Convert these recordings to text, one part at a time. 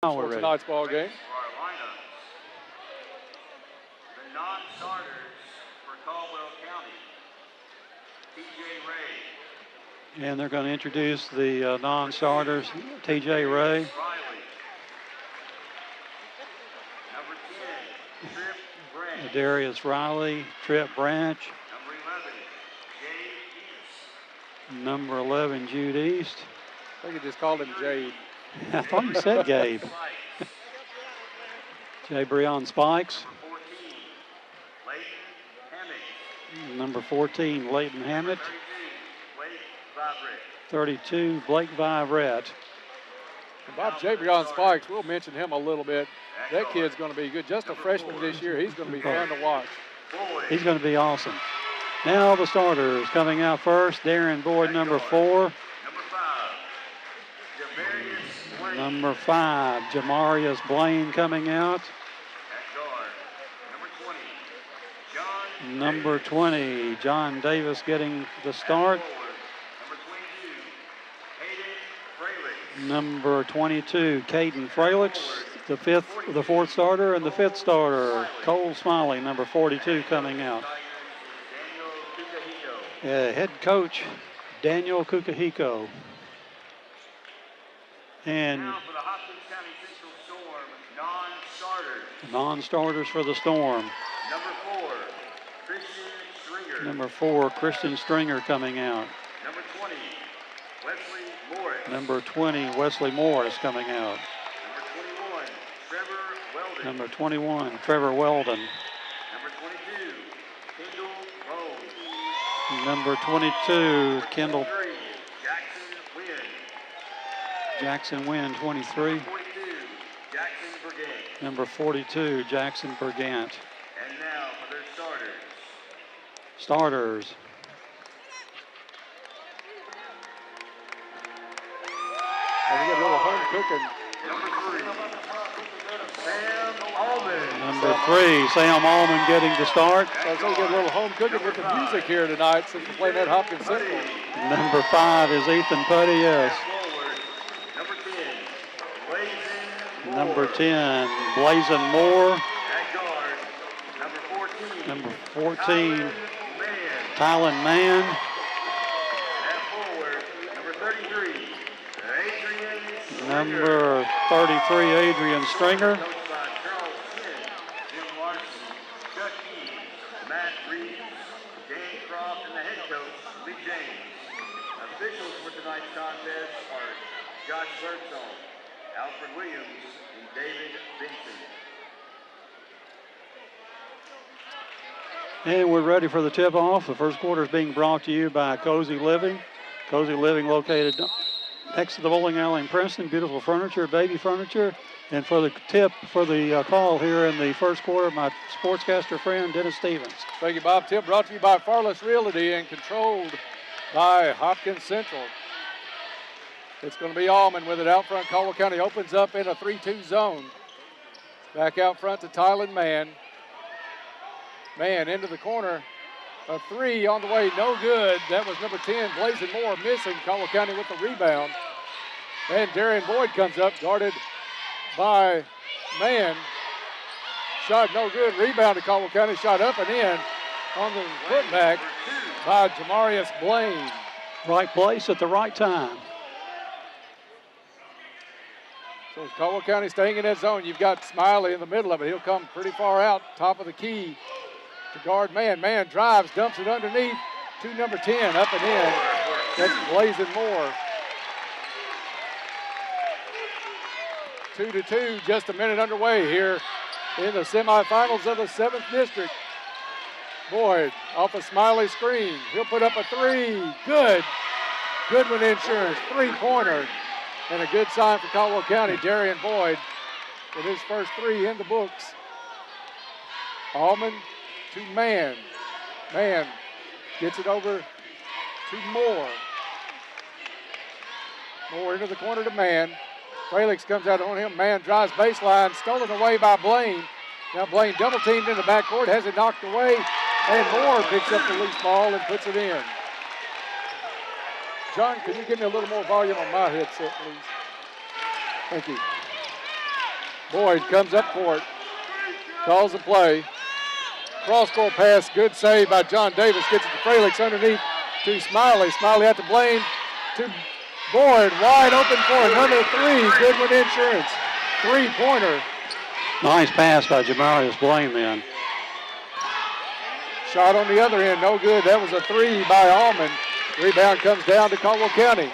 For tonight's ball game. The non-starters for Caldwell County, T.J. Ray. And they're going to introduce the non-starters, T.J. Ray. Number 10, Trip Branch. Darius Riley, Trip Branch. Number 11, Jade East. Number 11, Jude East. I think you just called him Jade. I thought you said Gabe. Jay Breon Spikes. 14, Leighton Hammett. Number 14, Leighton Hammett. 32, 32, Blake Vibrett. Blake Vibrett. Bob Jabrion Spikes, we'll mention him a little bit. That kid's going to be good. Just a freshman this year. He's going to be fun to watch. He's going to be awesome. Now the starters coming out first. Darren Boyd, number 4. Number 5, Jamarius Blaine coming out. Number 20, John Davis getting the start. Number 22, Caden Fralix, the fourth starter, and the fifth starter, Cole Smiley, number 42, coming out. Head coach Daniel Kukahiko. And Now for the Hopkins County Central Storm, non-starters. Non-starters for the Storm. Number 4, Christian Stringer. Number 4, Christian Stringer coming out. Number 20, Wesley Morris. Number 20, Wesley Morris coming out. Number 21, Number 21, Trevor Weldon. Trevor Weldon. Number 22, Kendall Number Rose. 22, Kendall 3, Jackson Wynn. Jackson Wynn, 23. 42, Jackson Brigade. Number 42, Jackson Bergant. And now for their starters. Starters. And we get a little home cooking. Number 3, Sam Allman. Number 3, Sam Allman getting the start. So we get a little home cooking with the music here tonight since we're playing at Hopkins Central. Number 5 is Ethan Putty, yes. Forward, Number 10, Blazin Moore. At guard, Number 14, Man. Tylen Mann. At forward, number 33, Adrian Stringer. Number 33, Adrian Stringer. Coached by Charles Smith, Jim Larson, Chuck Key, Matt Reeves, Dan Croft, and the head coach, Lee James. Officials for tonight's contest are Josh Birdsong, Alfred Williams, and David Vincent. And we're ready for the tip-off. The first quarter is being brought to you by Cozy Living. Cozy Living located next to the bowling alley in Princeton. Beautiful furniture, baby furniture. And for the tip, for the call here in the first quarter, my sportscaster friend, Dennis Stevens. Thank you, Bob. Tip brought to you by Farless Realty and controlled by Hopkins Central. It's going to be Allman with it out front. Caldwell County opens up in a 3-2 zone. Back out front to Tylen Mann. Mann into the corner. A 3 on the way, no good. That was number 10, Blazin Moore, missing. Caldwell County with the rebound. And Darian Boyd comes up, guarded by Mann. Shot no good. Rebound to Caldwell County. Shot up and in on the putback by Jamarius Blaine. Right place at the right time. So Caldwell County staying in that zone. You've got Smiley in the middle of it. He'll come pretty far out, top of the key to guard Mann. Mann drives, dumps it underneath to number 10, up and in. That's Blazin Moore. 2-2, just a minute underway here in the semifinals of the 7th District. Boyd off a Smiley screen. He'll put up a 3. Good. Goodwin Insurance, 3-pointer. And a good sign for Caldwell County. Darian Boyd with his first 3 in the books. Allman to Mann. Mann gets it over to Moore. Moore into the corner to Mann. Felix comes out on him. Mann drives baseline, stolen away by Blaine. Now Blaine double teamed in the backcourt, has it knocked away, and Moore picks up the loose ball and puts it in. John, can you give me a little more volume on my headset, please? Thank you. Boyd comes up court, calls the play. Cross-court pass, good save by John Davis. Gets it to Fralix underneath to Smiley. Smiley at the Blaine to Boyd. Wide open for another three. Goodwin Insurance. Three-pointer. Nice pass by Jamarius Blaine then. Shot on the other end, no good. That was a three by Allman. Rebound comes down to Caldwell County.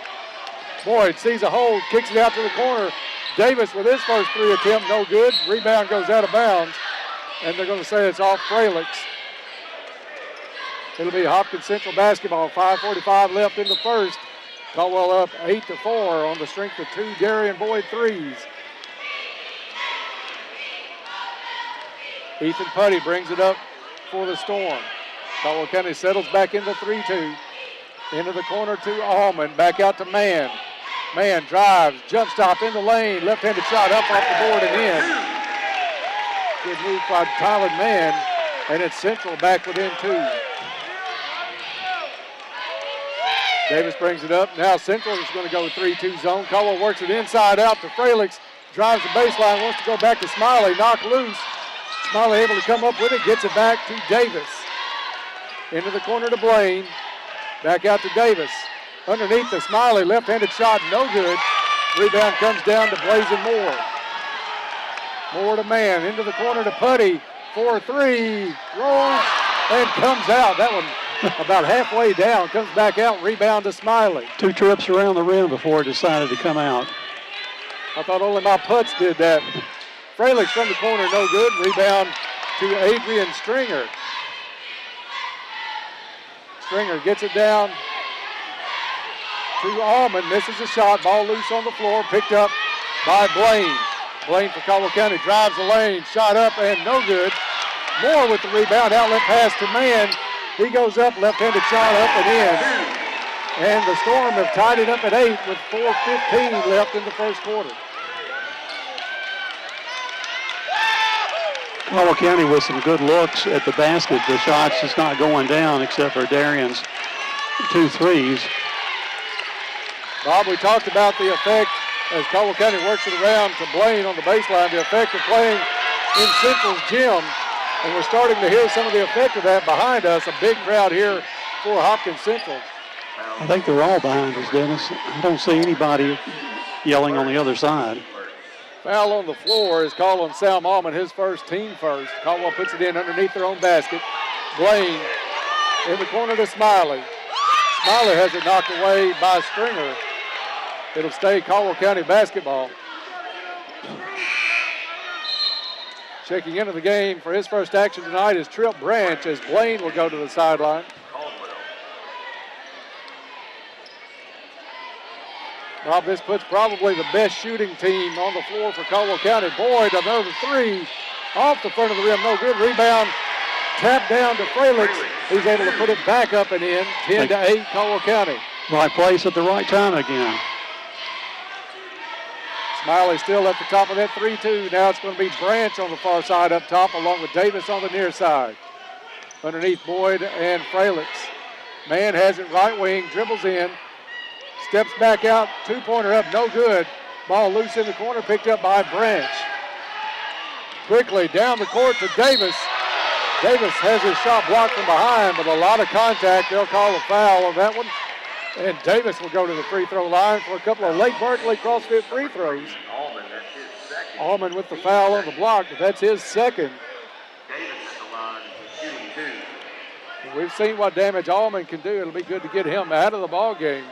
Boyd sees a hole, kicks it out to the corner. Davis with his first three attempt, no good. Rebound goes out of bounds, and they're going to say it's off Fralix. It'll be Hopkins Central basketball. 5:45 left in the first. Caldwell up 8-4 on the strength of two Darian Boyd threes. Ethan Putty brings it up for the Storm. Caldwell County settles back into 3-2. Into the corner to Allman. Back out to Mann. Mann drives, jump stop in the lane. Left-handed shot up off the board and in. Good move by Tyler Mann. And it's Central back within two. Davis brings it up. Now Central is going to go 3-2 zone. Caldwell works it inside out to Fralix. Drives the baseline, wants to go back to Smiley. Knocked loose. Smiley able to come up with it. Gets it back to Davis. Into the corner to Blaine. Back out to Davis. Underneath the Smiley. Left-handed shot. No good. Rebound comes down to Blazin Moore. Moore to Mann. Into the corner to Putty. 4-3. Rolls and comes out. That one about halfway down. Comes back out. Rebound to Smiley. Two trips around the rim before it decided to come out. I thought only my putts did that. Fralix from the corner, no good. Rebound to Adrian Stringer. Stringer gets it down to Allman. Misses a shot. Ball loose on the floor. Picked up by Blaine. Blaine for Caldwell County. Drives the lane. Shot up and no good. Moore with the rebound. Outlet pass to Mann. He goes up. Left-handed shot up and in. And the Storm have tied it up at 8 with 4:15 left in the first quarter. Caldwell County with some good looks at the basket. The shot's just not going down except for Darian's 2 threes. Bob, we talked about the effect as Caldwell County works it around to Blaine on the baseline, the effect of playing in Central's gym. And we're starting to hear some of the effect of that behind us. A big crowd here for Hopkins Central. I think they're all behind us, Dennis. I don't see anybody yelling on the other side. Foul on the floor is called on Sam Allman, his first, team first. Caldwell puts it in underneath their own basket. Blaine in the corner to Smiley. Smiley has it knocked away by Stringer. It'll stay Caldwell County basketball. Checking into the game for his first action tonight is Tripp Branch as Blaine will go to the sideline. Bob, this puts probably the best shooting team on the floor for Caldwell County. Boyd, another three off the front of the rim. No good. Rebound tapped down to Fralix. He's able to put it back up and in. 10-8 Caldwell County. Right place at the right time again. Smiley still at the top of that 3-2. Now it's going to be Branch on the far side up top along with Davis on the near side. Underneath Boyd and Fralix. Mann has it right wing, dribbles in. Steps back out, two-pointer up, no good. Ball loose in the corner, picked up by Branch. Quickly down the court to Davis. Davis has his shot blocked from behind, but a lot of contact. They'll call a foul on that one. And Davis will go to the free throw line for a couple of Lake Berkeley CrossFit free throws. Allman with the foul on the block, but that's his second. Davis at the line for shooting 2. We've seen what damage Allman can do. It'll be good to get him out of the ball game.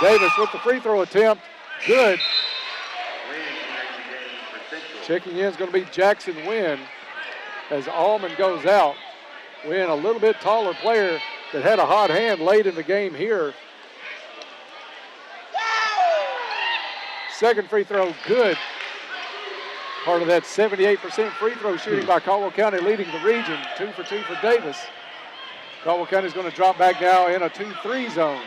Davis with the free throw attempt. Good. Checking in is going to be Jackson Wynn as Allman goes out. Wynn, a little bit taller player that had a hot hand late in the game here. Second free throw, good. Part of that 78% free throw shooting by Caldwell County, leading the region. 2 for 2 for Davis. Caldwell County is going to drop back now in a 2-3 zone.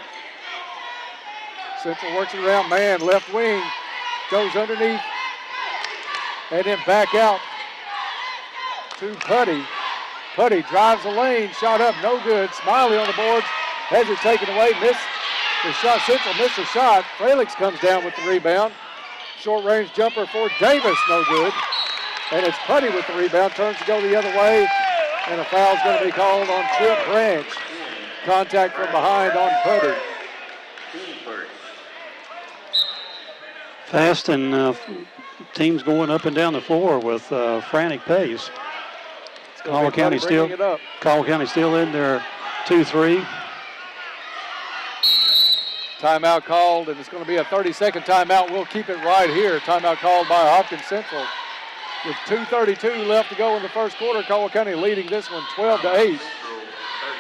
Central works it around, Mann, left wing, goes underneath, and then back out to Putty. Putty drives the lane, shot up, no good. Smiley on the boards, has it taken away, missed the shot. Central missed the shot. Fralix comes down with the rebound. short range jumper for Davis, no good. And it's Putty with the rebound, turns to go the other way, and a foul's going to be called on Trip Branch. Contact from behind on Putty. Fast and teams going up and down the floor with frantic pace. Caldwell County still in their 2-3. Timeout called, and it's going to be a 30-second timeout. We'll keep it right here. Timeout called by Hopkins Central. With 2:32 left to go in the first quarter, Caldwell County leading this one 12-8.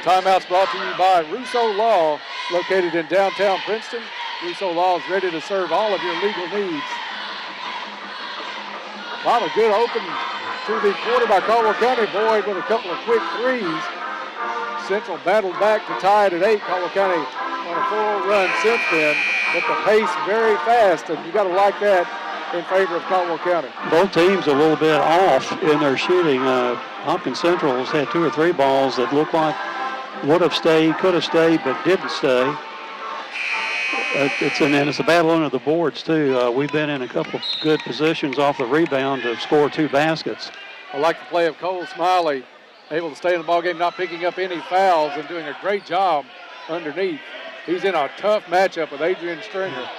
Timeout's brought to you by Russo Law, located in downtown Princeton. Russo Law is ready to serve all of your legal needs. Bob, a good open to the quarter by Caldwell County. Boyd with a couple of quick threes. Central battled back to tie it at 8. Caldwell County on a 4-0 run since then, but the pace very fast, and you got to like that in favor of Caldwell County. Both teams a little bit off in their shooting. Hopkins Central's had 2 or 3 balls that looked like would have stayed, could have stayed, but didn't stay. It's a battle under the boards, too. We've been in a couple of good positions off the rebound to score 2 baskets. I like the play of Cole Smiley, able to stay in the ballgame, not picking up any fouls and doing a great job underneath. He's in a tough matchup with Adrian Stringer.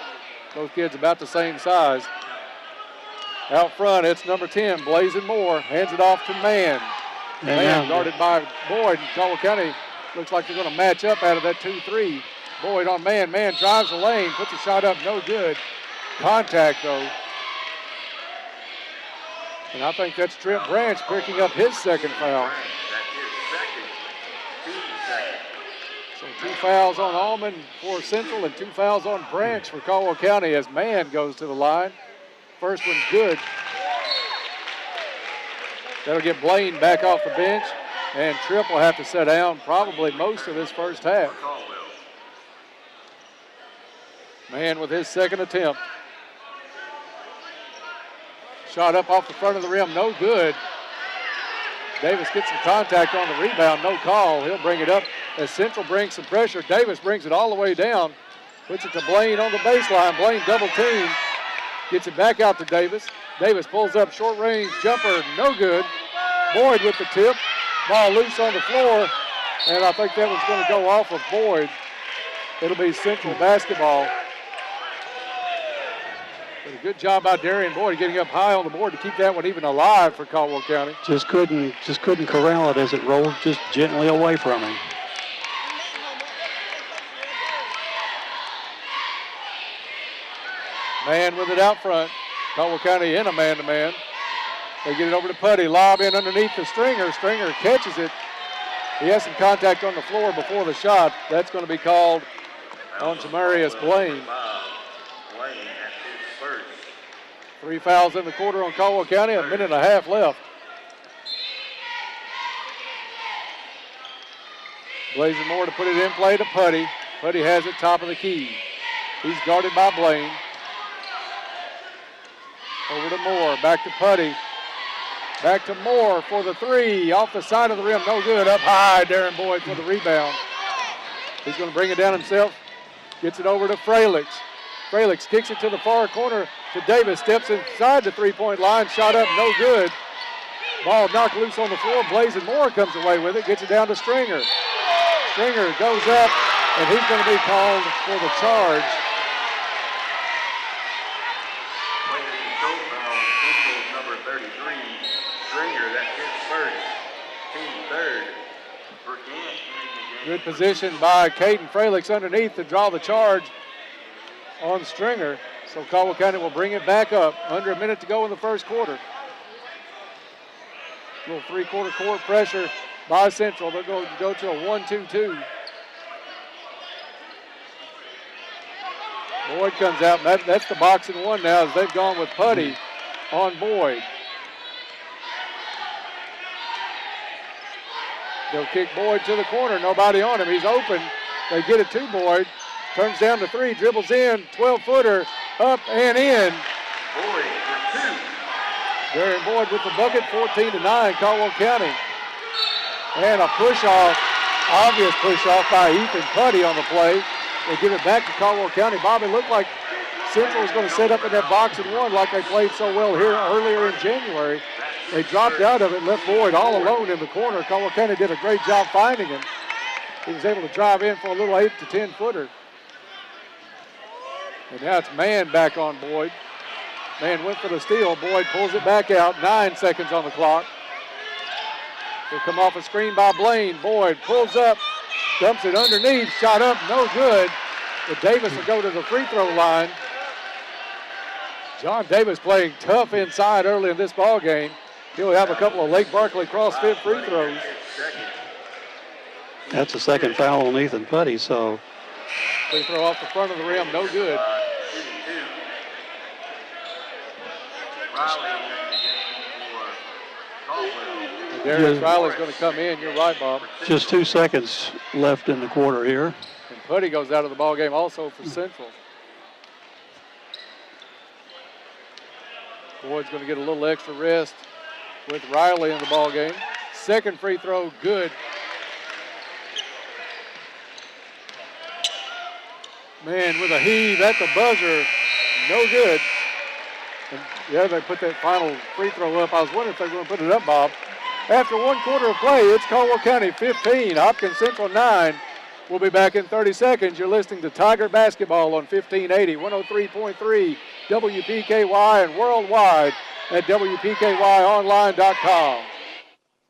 Those kids about the same size. Out front, it's number 10, Blazing Moore. Hands it off to Mann. Mann guarded by Boyd. And Caldwell County looks like they're going to match up out of that 2-3. Boyd on Mann. Mann drives the lane, puts a shot up, no good. Contact, though. And I think that's Trent Branch picking up his second foul. So 2 fouls on Allman for Central and 2 fouls on Branch for Caldwell County as Mann goes to the line. First one's good. That'll get Blaine back off the bench, and Tripp will have to sit down probably most of this first half. Mann with his second attempt. Shot up off the front of the rim, no good. Davis gets some contact on the rebound, no call. He'll bring it up as Central brings some pressure. Davis brings it all the way down, puts it to Blaine on the baseline. Blaine double team, gets it back out to Davis. Davis pulls up short range jumper, no good. Boyd with the tip, ball loose on the floor, and I think that was going to go off of Boyd. It'll be Central basketball. But a good job by Darian Boyd getting up high on the board to keep that one even alive for Caldwell County. Just couldn't corral it as it rolled just gently away from him. Mann with it out front. Caldwell County in a man-to-man. They get it over to Putty. Lob in underneath the Stringer. Stringer catches it. He has some contact on the floor before the shot. That's going to be called on Jamarius Blaine. 3 fouls in the quarter on Caldwell County, a minute and a half left. Blazing Moore to put it in play to Putty. Putty has it top of the key. He's guarded by Blaine. Over to Moore, back to Putty. Back to Moore for the 3, off the side of the rim, no good. Up high, Darren Boyd for the rebound. He's going to bring it down himself. Gets it over to Fralix. Fralix kicks it to the far corner to Davis. Steps inside the 3-point line. Shot up, no good. Ball knocked loose on the floor. Blazing Moore comes away with it. Gets it down to Stringer. Stringer goes up, and he's going to be called for the charge. Number 33, Stringer, that's his first, team third. Good position by Caden Fralix underneath to draw the charge on Stringer. So Caldwell County will bring it back up. Under a minute to go in the first quarter. Little 3-quarter court pressure by Central. They're going to go to a 1-2-2. Boyd comes out. That's the box and one now as they've gone with Putty on Boyd. They'll kick Boyd to the corner. Nobody on him. He's open. They get it to Boyd. Turns down to 3. Dribbles in. 12-footer. Up and in. Boyd for 2. Darian Boyd with the bucket. 14-9. Caldwell County. And a push-off. Obvious push-off by Ethan Putty on the play. They give it back to Caldwell County. Bobby, looked like Central was going to set up in that box and one like they played so well here earlier in January. They dropped out of it, left Boyd all alone in the corner. Caldwell County did a great job finding him. He was able to drive in for a little 8 to 10 footer. And now it's Mann back on Boyd. Mann went for the steal. Boyd pulls it back out. 9 seconds on the clock. He'll come off a screen by Blaine. Boyd pulls up, dumps it underneath, shot up, no good. But Davis will go to the free throw line. John Davis playing tough inside early in this ball game. He'll have a couple of Lake Barkley CrossFit free throws. That's the second foul on Ethan Putty, so. Free throw off the front of the rim, no good. Darius Riley's going to come in. You're right, Bob. Just 2 seconds left in the quarter here. And Putty goes out of the ball game also for Central. Boyd's going to get a little extra rest with Riley in the ball game. Second free throw, good. Man, with a heave at the buzzer, no good. And yeah, they put that final free throw up. I was wondering if they were going to put it up, Bob. After 1 quarter of play, it's Caldwell County 15, Hopkins Central 9. We'll be back in 30 seconds. You're listening to Tiger Basketball on 1580, 103.3 WPKY and worldwide at WPKYonline.com.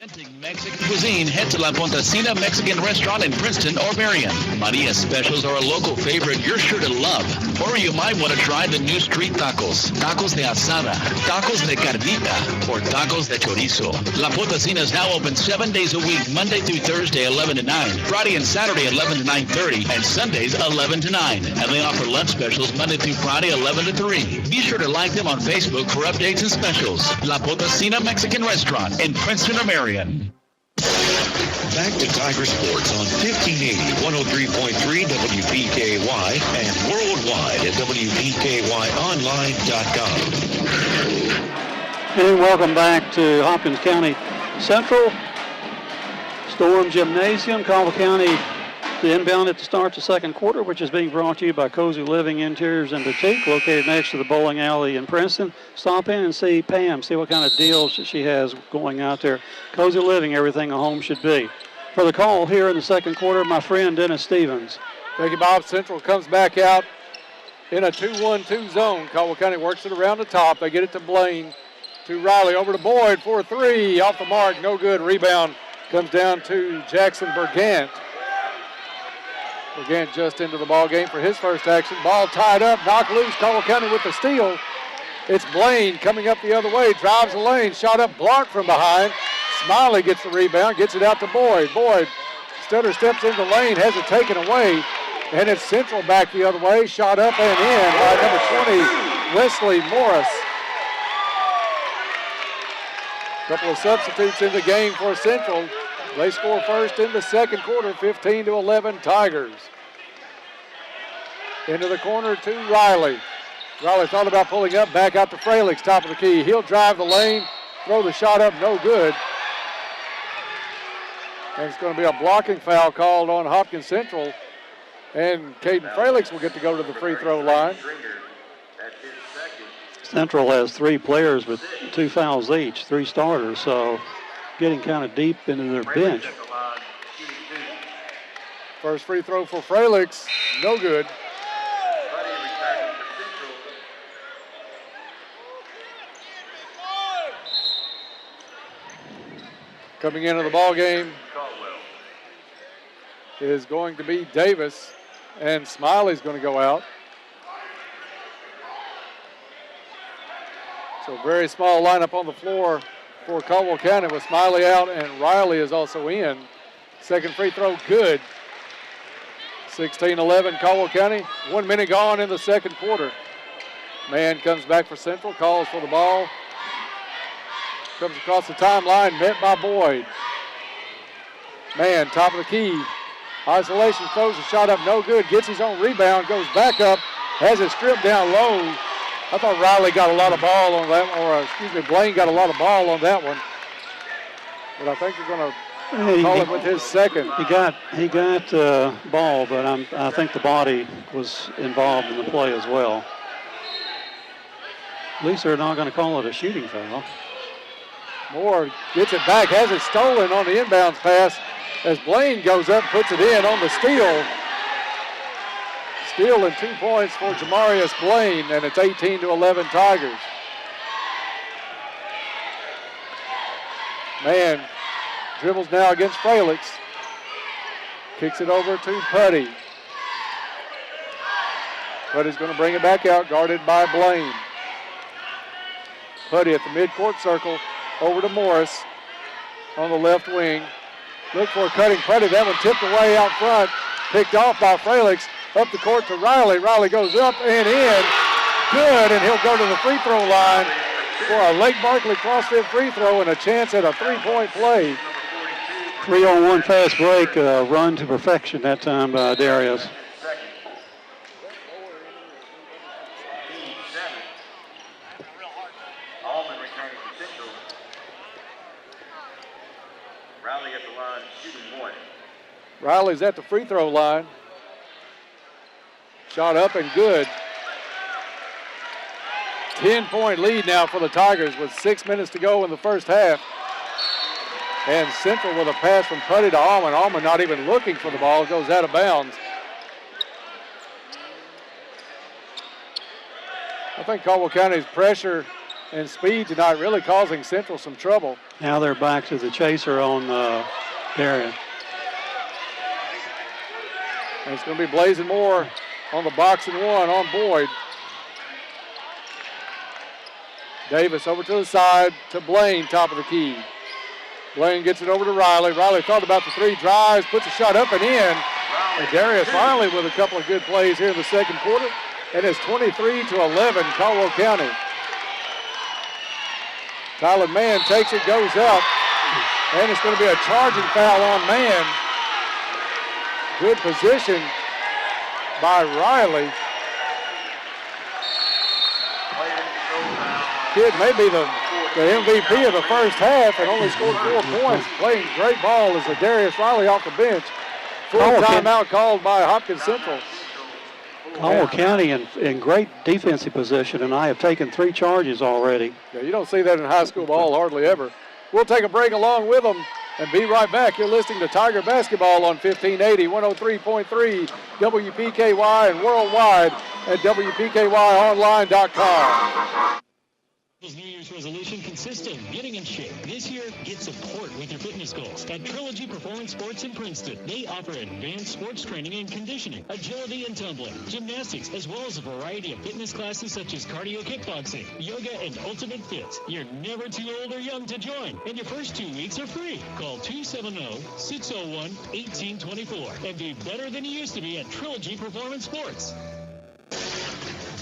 Presenting Mexican cuisine, head to La Pontesina Mexican Restaurant in Princeton or Marion. Maria's specials are a local favorite you're sure to love. Or you might want to try the new street tacos. Tacos de asada, tacos de carnita, or tacos de chorizo. La Pontesina is now open 7 days a week, Monday through Thursday, 11 to 9. Friday and Saturday, 11 to 9:30. And Sundays, 11 to 9. And they offer lunch specials Monday through Friday, 11 to 3. Be sure to like them on Facebook for updates and specials. La Pontesina Mexican Restaurant in Princeton or Marion. Back to Tiger Sports on 1580, 103.3 WPKY and worldwide at WPKYonline.com. And welcome back to Hopkins County Central. Storm Gymnasium, Caldwell County, the inbound at the start of the second quarter, which is being brought to you by Cozy Living Interiors and Boutique, located next to the bowling alley in Princeton. Stop in and see Pam, see what kind of deals she has going out there. Cozy Living, everything a home should be. For the call here in the second quarter, my friend Dennis Stevens. Thank you, Bob. Central comes back out in a 2-1-2 zone. Caldwell County works it around the top. They get it to Blaine, to Riley, over to Boyd for 3. Off the mark, no good. Rebound comes down to Jackson Bergant. Bergant just into the ball game for his first action. Ball tied up, knocked loose. Caldwell County with the steal. It's Blaine coming up the other way, drives the lane, shot up, blocked from behind. Smiley gets the rebound, gets it out to Boyd. Boyd stutter steps into the lane, has it taken away, and it's Central back the other way, shot up and in by number 20, Wesley Morris. Couple of substitutes in the game for Central. They score first in the second quarter, 15-11 Tigers. Into the corner to Riley. Riley thought about pulling up, back out to Fralick's, top of the key. He'll drive the lane, throw the shot up, no good. And it's going to be a blocking foul called on Hopkins Central. And Caden Fralick's will get to go to the free throw line. Central has 3 players with 2 fouls each, 3 starters, so getting kind of deep into their bench. First free throw for Fralick's, no good. Coming into the ball game is going to be Davis, and Smiley's going to go out. So very small lineup on the floor for Caldwell County with Smiley out and Riley is also in. Second free throw, good. 16-11 Caldwell County. 1 minute gone in the second quarter. Mann comes back for Central, calls for the ball. Comes across the timeline, met by Boyd. Mann, top of the key. Isolation, throws the shot up, no good. Gets his own rebound, goes back up, has it stripped down low. I thought Riley got a lot of ball on that one, Blaine got a lot of ball on that one. But I think they're going to call it with his second. He got ball, but I think the body was involved in the play as well. At least they're not going to call it a shooting foul. Moore gets it back, has it stolen on the inbounds pass as Blaine goes up, puts it in on the steal. Steal and 2 points for Jamarius Blaine, and it's 18-11 Tigers. Man dribbles now against Fralix. Kicks it over to Putty. Putty's going to bring it back out, guarded by Blaine. Putty at the midcourt circle, over to Morris on the left wing. Look for a cutting Putty. That one tipped away out front. Picked off by Fralix. Up the court to Riley. Riley goes up and in. Good, and he'll go to the free throw line for a Lake Barkley CrossFit free throw and a chance at a three-point play. 3-on-1 fast break, run to perfection that time by Darius. Allman returning to Central. Riley at the line, shooting one. Riley's at the free throw line. Shot up and good. 10-point lead now for the Tigers with 6 minutes to go in the first half. And Central with a pass from Putty to Allman. Allman not even looking for the ball, goes out of bounds. I think Caldwell County's pressure and speed tonight really causing Central some trouble. Now they're back to the chaser on Darien. And it's going to be Blazing Moore on the box and one on Boyd. Davis over to the side to Blaine, top of the key. Blaine gets it over to Riley. Riley thought about the three, drives, puts a shot up and in. And Darius Riley with a couple of good plays here in the second quarter. And it's 23-11, Caldwell County. Tyler Mann takes it, goes up. And it's going to be a charging foul on Mann. Good position by Riley. Kid may be the MVP of the first half and only scored 4 points. Playing great ball is the Darius Riley off the bench. Full timeout called by Hopkins Central. Caldwell County in great defensive position, and I have taken 3 charges already. Yeah, you don't see that in high school ball hardly ever. We'll take a break along with them and be right back. You're listening to Tiger Basketball on 1580, 103.3 WPKY and worldwide at WPKYonline.com. New Year's resolution consistent, getting in shape. This year, get support with your fitness goals at Trilogy Performance Sports in Princeton. They offer advanced sports training and conditioning, agility and tumbling, gymnastics, as well as a variety of fitness classes such as cardio kickboxing, yoga, and ultimate fit. You're never too old or young to join, and your first 2 weeks are free. Call 270-601-1824 and be better than you used to be at Trilogy Performance Sports.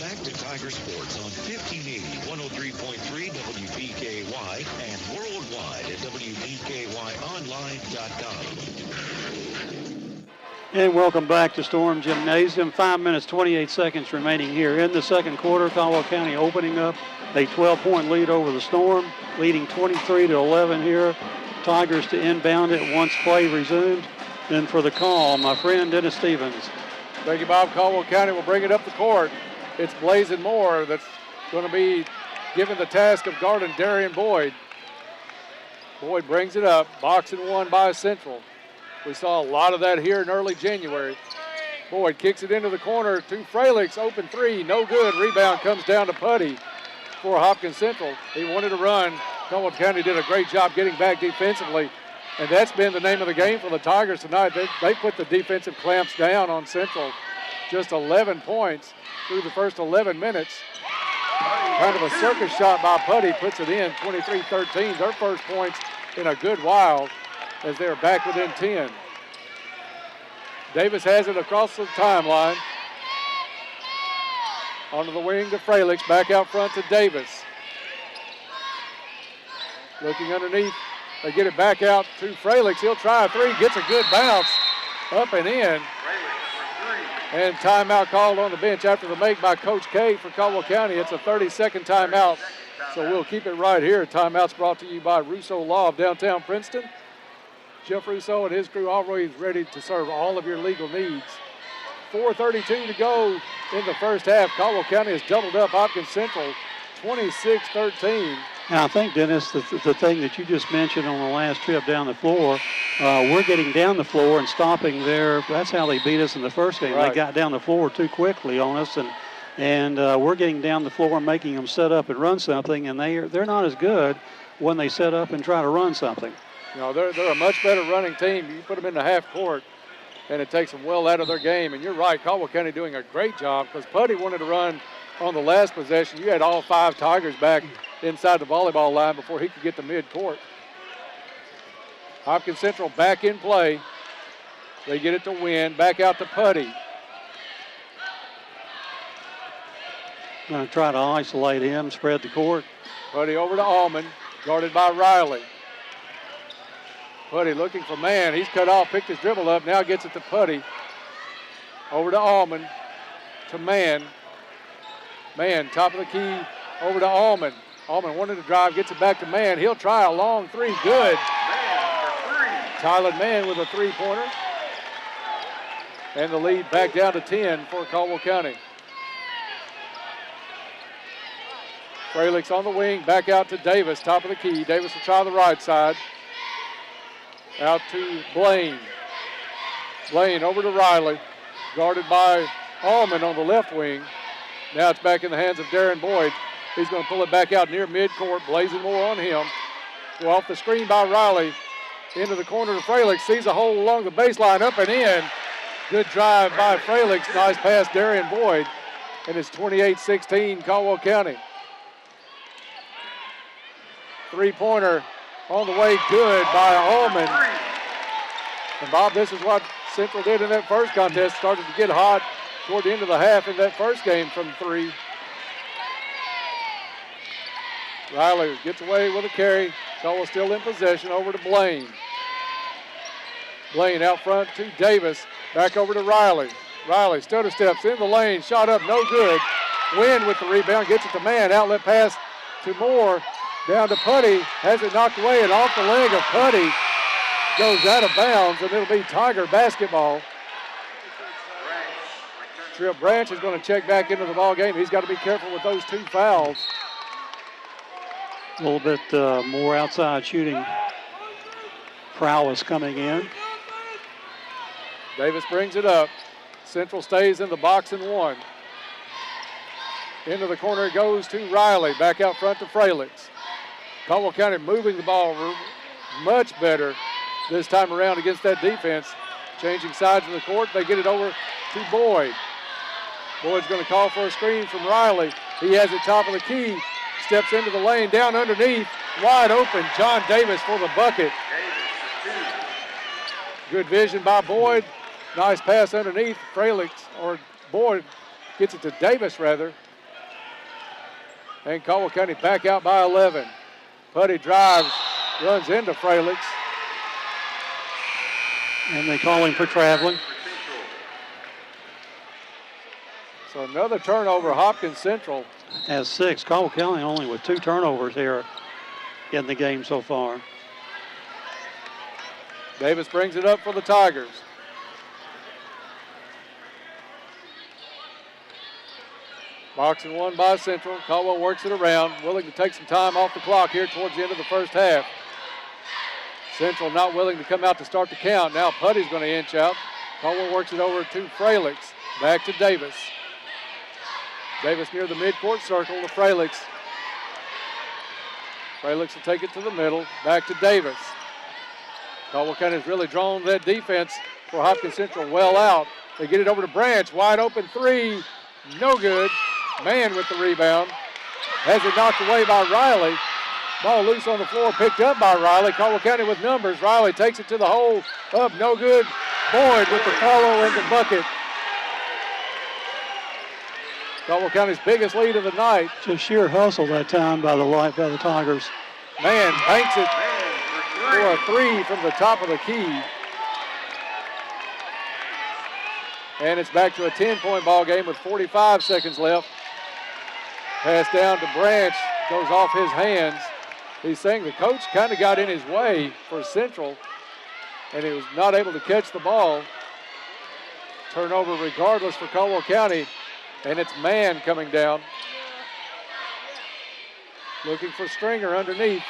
Back to Tiger Sports on 1580, 103.3 WPKY and worldwide at WPKYonline.com. And welcome back to Storm Gymnasium. 5 minutes, 28 seconds remaining here in the second quarter. Caldwell County opening up a 12-point lead over the Storm, leading 23-11 here. Tigers to inbound it once play resumed. Then for the call, my friend Dennis Stevens. Thank you, Bob. Caldwell County will bring it up the court. It's Blazing Moore that's going to be given the task of guarding Darian Boyd. Boyd brings it up, boxing one by Central. We saw a lot of that here in early January. Boyd kicks it into the corner to Fralix, open three, no good. Rebound comes down to Putty for Hopkins Central. He wanted to run. Caldwell County did a great job getting back defensively, and that's been the name of the game for the Tigers tonight. They put the defensive clamps down on Central. Just 11 points through the first 11 minutes. Kind of a circus shot by Putty, puts it in, 23-13. Their first points in a good while as they are back within 10. Davis has it across the timeline. Onto the wing to Fralix, back out front to Davis. Looking underneath, they get it back out to Fralix. He'll try a three, gets a good bounce, up and in. And timeout called on the bench after the make by Coach K for Caldwell County. It's a 30-second timeout, so we'll keep it right here. Timeout's brought to you by Russo Law of downtown Princeton. Jeff Russo and his crew always ready to serve all of your legal needs. 4:32 to go in the first half. Caldwell County has doubled up Hopkins Central 26-13. Now, I think, Dennis, the thing that you just mentioned on the last trip down the floor, we're getting down the floor and stopping there. That's how they beat us in the first game. Right. They got down the floor too quickly on us, and we're getting down the floor and making them set up and run something, and they're not as good when they set up and try to run something. You know, they're a much better running team. You put them in the half court, and it takes them well out of their game. And you're right, Caldwell County doing a great job because Putty wanted to run on the last possession. You had all 5 Tigers back inside the volleyball line before he could get to midcourt. Hopkins Central back in play. They get it to win. Back out to Putty. Going to try to isolate him, spread the court. Putty over to Allman, guarded by Riley. Putty looking for Mann. He's cut off, picked his dribble up, now gets it to Putty. Over to Allman, to Mann. Mann, top of the key, over to Allman. Allman wanted to drive, gets it back to Mann. He'll try a long 3, good. Tyler Mann with a 3-pointer. And the lead back down to 10 for Caldwell County. Fralick's on the wing, back out to Davis, top of the key. Davis will try the right side. Out to Blaine. Blaine over to Riley, guarded by Allman on the left wing. Now it's back in the hands of Darren Boyd. He's going to pull it back out near midcourt. Blazing more on him. Go off the screen by Riley. Into the corner to Fralick. Sees a hole along the baseline, up and in. Good drive by Fralick. Nice pass, Darren Boyd. And it's 28-16 Caldwell County. 3-pointer on the way, good by Allman. And Bob, this is what Central did in that first contest. Started to get hot toward the end of the half in that first game from 3. Riley gets away with a carry. Caldwell still in possession, over to Blaine. Blaine out front to Davis. Back over to Riley. Riley stutter steps in the lane. Shot up, no good. Wynn with the rebound, gets it to Mann. Outlet pass to Moore. Down to Putty. Has it knocked away and off the leg of Putty. Goes out of bounds, and it'll be Tiger basketball. Tripp Branch is going to check back into the ball game. He's got to be careful with those 2 fouls. A little bit more outside shooting prowess coming in. Davis brings it up. Central stays in the box and 1. Into the corner it goes to Riley. Back out front to Fralick's. Caldwell County moving the ball much better this time around against that defense. Changing sides of the court. They get it over to Boyd. Boyd's going to call for a screen from Riley. He has it top of the key. Steps into the lane, down underneath. Wide open, John Davis for the bucket. Good vision by Boyd. Nice pass underneath. Fralick, or Boyd, gets it to Davis rather. And Caldwell County back out by 11. Putty drives, runs into Fralick. And they call him for traveling. So another turnover, Hopkins Central. Has 6. Caldwell County only with 2 turnovers here in the game so far. Davis brings it up for the Tigers. Box and 1 by Central. Caldwell works it around, willing to take some time off the clock here towards the end of the first half. Central not willing to come out to start the count. Now Putty's going to inch out. Caldwell works it over to Fralick. Back to Davis. Davis near the midcourt circle to Fralick. Fralick will take it to the middle. Back to Davis. Caldwell County has really drawn that defense for Hopkins Central well out. They get it over to Branch. Wide open 3. No good. Mann with the rebound. Has it knocked away by Riley. Ball loose on the floor, picked up by Riley. Caldwell County with numbers. Riley takes it to the hole. Up, no good. Boyd with the follow in the bucket. Caldwell County's biggest lead of the night. Just sheer hustle that time by the Tigers. Mann banks it for a 3 from the top of the key. And it's back to a 10-point ball game with 45 seconds left. Pass down to Branch, goes off his hands. He's saying the coach kind of got in his way for Central, and he was not able to catch the ball. Turnover regardless for Caldwell County, and it's Mann coming down. Looking for Stringer underneath.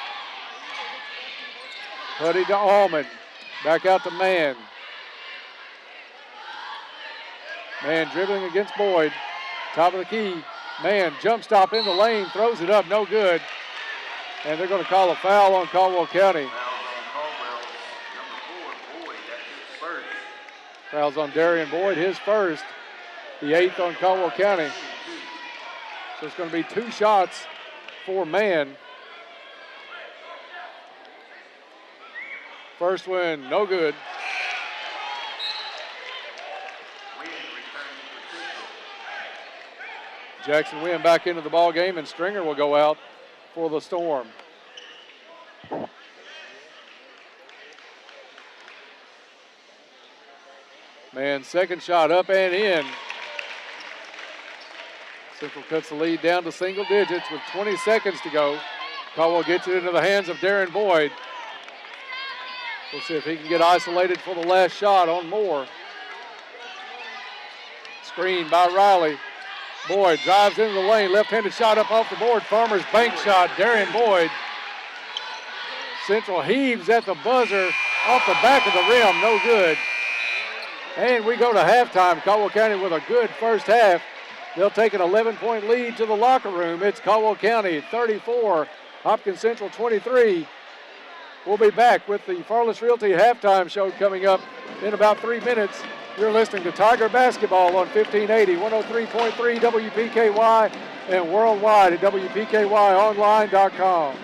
Putty to Allman. Back out to Mann. Mann dribbling against Boyd. Top of the key. Mann jump stop in the lane. Throws it up. No good. And they're going to call a foul on Caldwell County. Fouls on Darian Boyd, his first. The 8th on Caldwell County. So it's going to be 2 shots for Mann. First one, no good. Jackson Wynn back into the ball game, and Stringer will go out for the Storm. Mann, second shot up and in. Central cuts the lead down to single digits with 20 seconds to go. Caldwell gets it into the hands of Darren Boyd. We'll see if he can get isolated for the last shot on Moore. Screen by Riley. Boyd drives into the lane. Left-handed shot up off the board. Farmer's bank shot. Darian Boyd. Central heaves at the buzzer off the back of the rim. No good. And we go to halftime. Caldwell County with a good first half. They'll take an 11-point lead to the locker room. It's Caldwell County 34, Hopkins Central 23. We'll be back with the Farless Realty halftime show coming up in about 3 minutes. You're listening to Tiger Basketball on 1580, 103.3 WPKY, and worldwide at WPKYonline.com.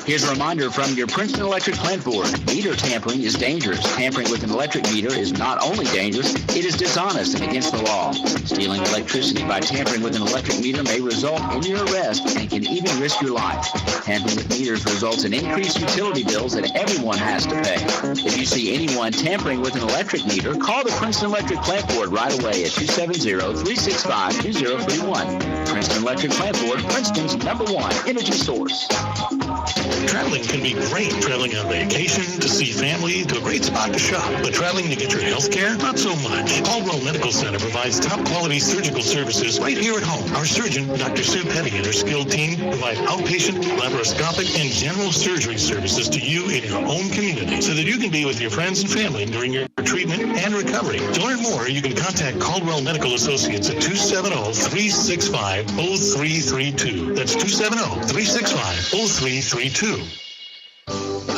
Here's a reminder from your Princeton Electric Plant Board. Meter tampering is dangerous. Tampering with an electric meter is not only dangerous, it is dishonest and against the law. Stealing electricity by tampering with an electric meter may result in your arrest and can even risk your life. Tampering with meters results in increased utility bills that everyone has to pay. If you see anyone tampering with an electric meter, call the Princeton Electric Plant Board right away at 270-365-2031. Princeton Electric Plant Board, Princeton's #1 energy source. Traveling can be great. Traveling on vacation, to see family, to a great spot to shop. But traveling to get your health care? Not so much. Caldwell Medical Center provides top-quality surgical services right here at home. Our surgeon, Dr. Sue Petty, and her skilled team provide outpatient, laparoscopic, and general surgery services to you in your own community so that you can be with your friends and family during your treatment and recovery. To learn more, you can contact Caldwell Medical Associates at 270-365-0332. That's 270-365-0332.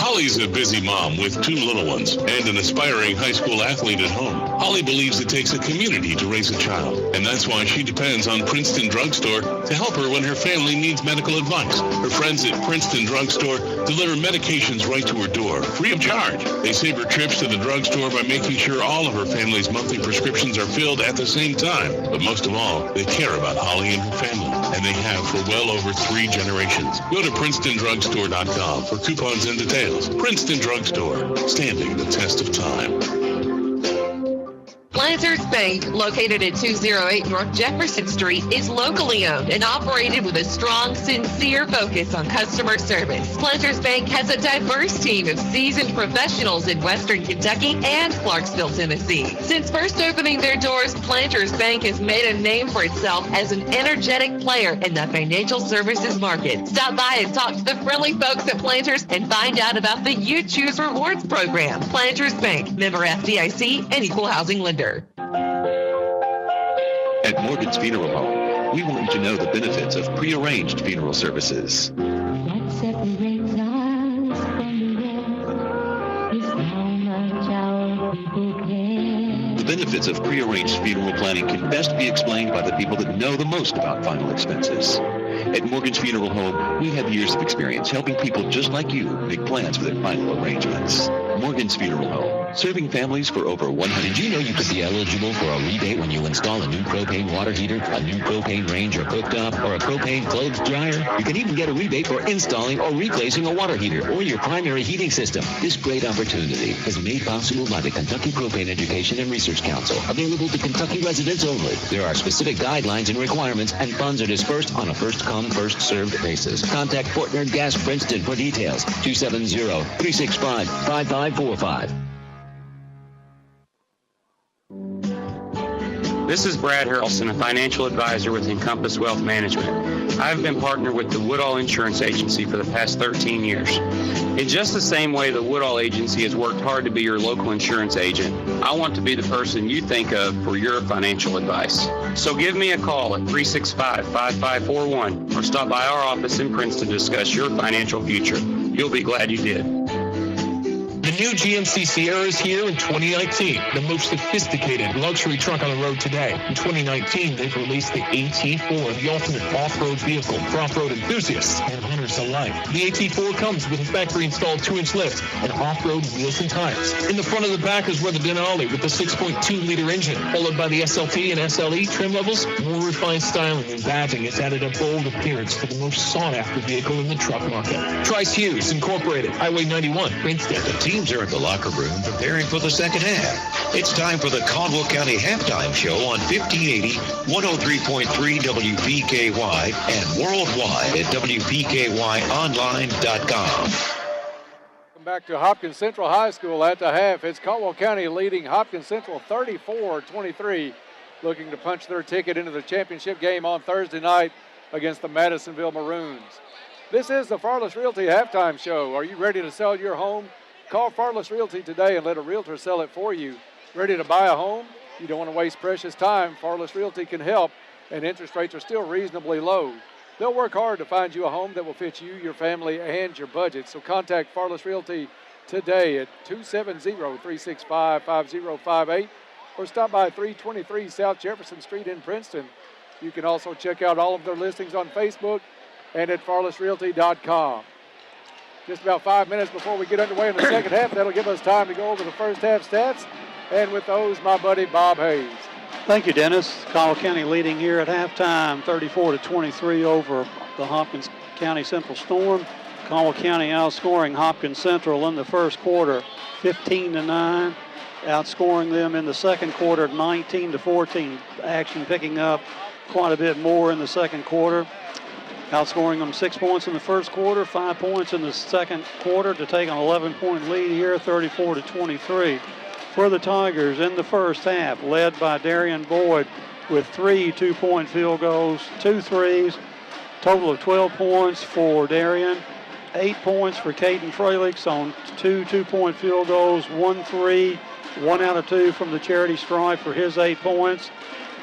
Holly's a busy mom with 2 little ones and an aspiring high school athlete at home. Holly believes it takes a community to raise a child, and that's why she depends on Princeton Drugstore to help her when her family needs medical advice. Her friends at Princeton Drugstore deliver medications right to her door, free of charge. They save her trips to the drugstore by making sure all of her family's monthly prescriptions are filled at the same time. But most of all, they care about Holly and her family, and they have for well over 3 generations. Go to PrincetonDrugstore.com for coupons and details. Princeton Drugstore, standing the test of time. Planters Bank, located at 208 North Jefferson Street, is locally owned and operated with a strong, sincere focus on customer service. Planters Bank has a diverse team of seasoned professionals in Western Kentucky and Clarksville, Tennessee. Since first opening their doors, Planters Bank has made a name for itself as an energetic player in the financial services market. Stop by and talk to the friendly folks at Planters and find out about the You Choose Rewards program. Planters Bank, member FDIC and equal housing lender. At Morgan's Funeral Home, we want you to know the benefits of prearranged funeral services. What separates us from the rest is how much our people care. The benefits of prearranged funeral planning can best be explained by the people that know the most about final expenses. At Morgan's Funeral Home, we have years of experience helping people just like you make plans for their final arrangements. Morgan's Funeral Home, serving families for over 100 years. Did you know you could be eligible for a rebate when you install a new propane water heater, a new propane range or cooktop, or a propane clothes dryer? You can even get a rebate for installing or replacing a water heater or your primary heating system. This great opportunity is made possible by the Kentucky Propane Education and Research Council, available to Kentucky residents only. There are specific guidelines and requirements, and funds are dispersed on a first-come, first-served basis. Contact Fortner Gas Princeton for details. 270-365-5545. This is Brad Harrelson, a financial advisor with Encompass Wealth Management. I've been partnered with the Woodall Insurance Agency for the past 13 years. In just the same way the Woodall Agency has worked hard to be your local insurance agent, I want to be the person you think of for your financial advice. So give me a call at 365-5541 or stop by our office in Princeton to discuss your financial future. You'll be glad you did. The new GMC Sierra is here in 2019, the most sophisticated luxury truck on the road today. In 2019, they've released the AT4, the ultimate off-road vehicle for off-road enthusiasts and hunters alike. The AT4 comes with a factory-installed 2-inch lift and off-road wheels and tires. In the front of the back is where the Denali with the 6.2-liter engine, followed by the SLT and SLE trim levels. More refined styling and badging has added a bold appearance to the most sought-after vehicle in the truck market. Trice Hughes Incorporated, Highway 91, Princeton. The teams are in the locker room preparing for the second half. It's time for the Caldwell County Halftime Show on 1580, 103.3 WPKY, and worldwide at WPKYonline.com. Welcome back to Hopkins Central High School at the half. It's Caldwell County leading Hopkins Central 34-23, looking to punch their ticket into the championship game on Thursday night against the Madisonville Maroons. This is the Farless Realty Halftime Show. Are you ready to sell your home? Call Farless Realty today and let a realtor sell it for you. Ready to buy a home? You don't want to waste precious time. Farless Realty can help, and interest rates are still reasonably low. They'll work hard to find you a home that will fit you, your family, and your budget. So contact Farless Realty today at 270-365-5058 or stop by 323 South Jefferson Street in Princeton. You can also check out all of their listings on Facebook and at farlessrealty.com. Just about 5 minutes before we get underway in the second half. That'll give us time to go over the first half stats. And with those, my buddy Bob Hayes. Thank you, Dennis. Caldwell County leading here at halftime, 34-23 over the Hopkins County Central Storm. Caldwell County outscoring Hopkins Central in the first quarter, 15-9. Outscoring them in the second quarter, 19-14. Action picking up quite a bit more in the second quarter. Outscoring them 6 points in the first quarter, 5 points in the second quarter to take an 11-point lead here, 34-23. For the Tigers in the first half, led by Darian Boyd with 3 two-point field goals, 2 threes, total of 12 points for Darian, 8 points for Caden Fralix on 2 two-point field goals, 1 3, 1 out of 2 from the charity stripe for his 8 points.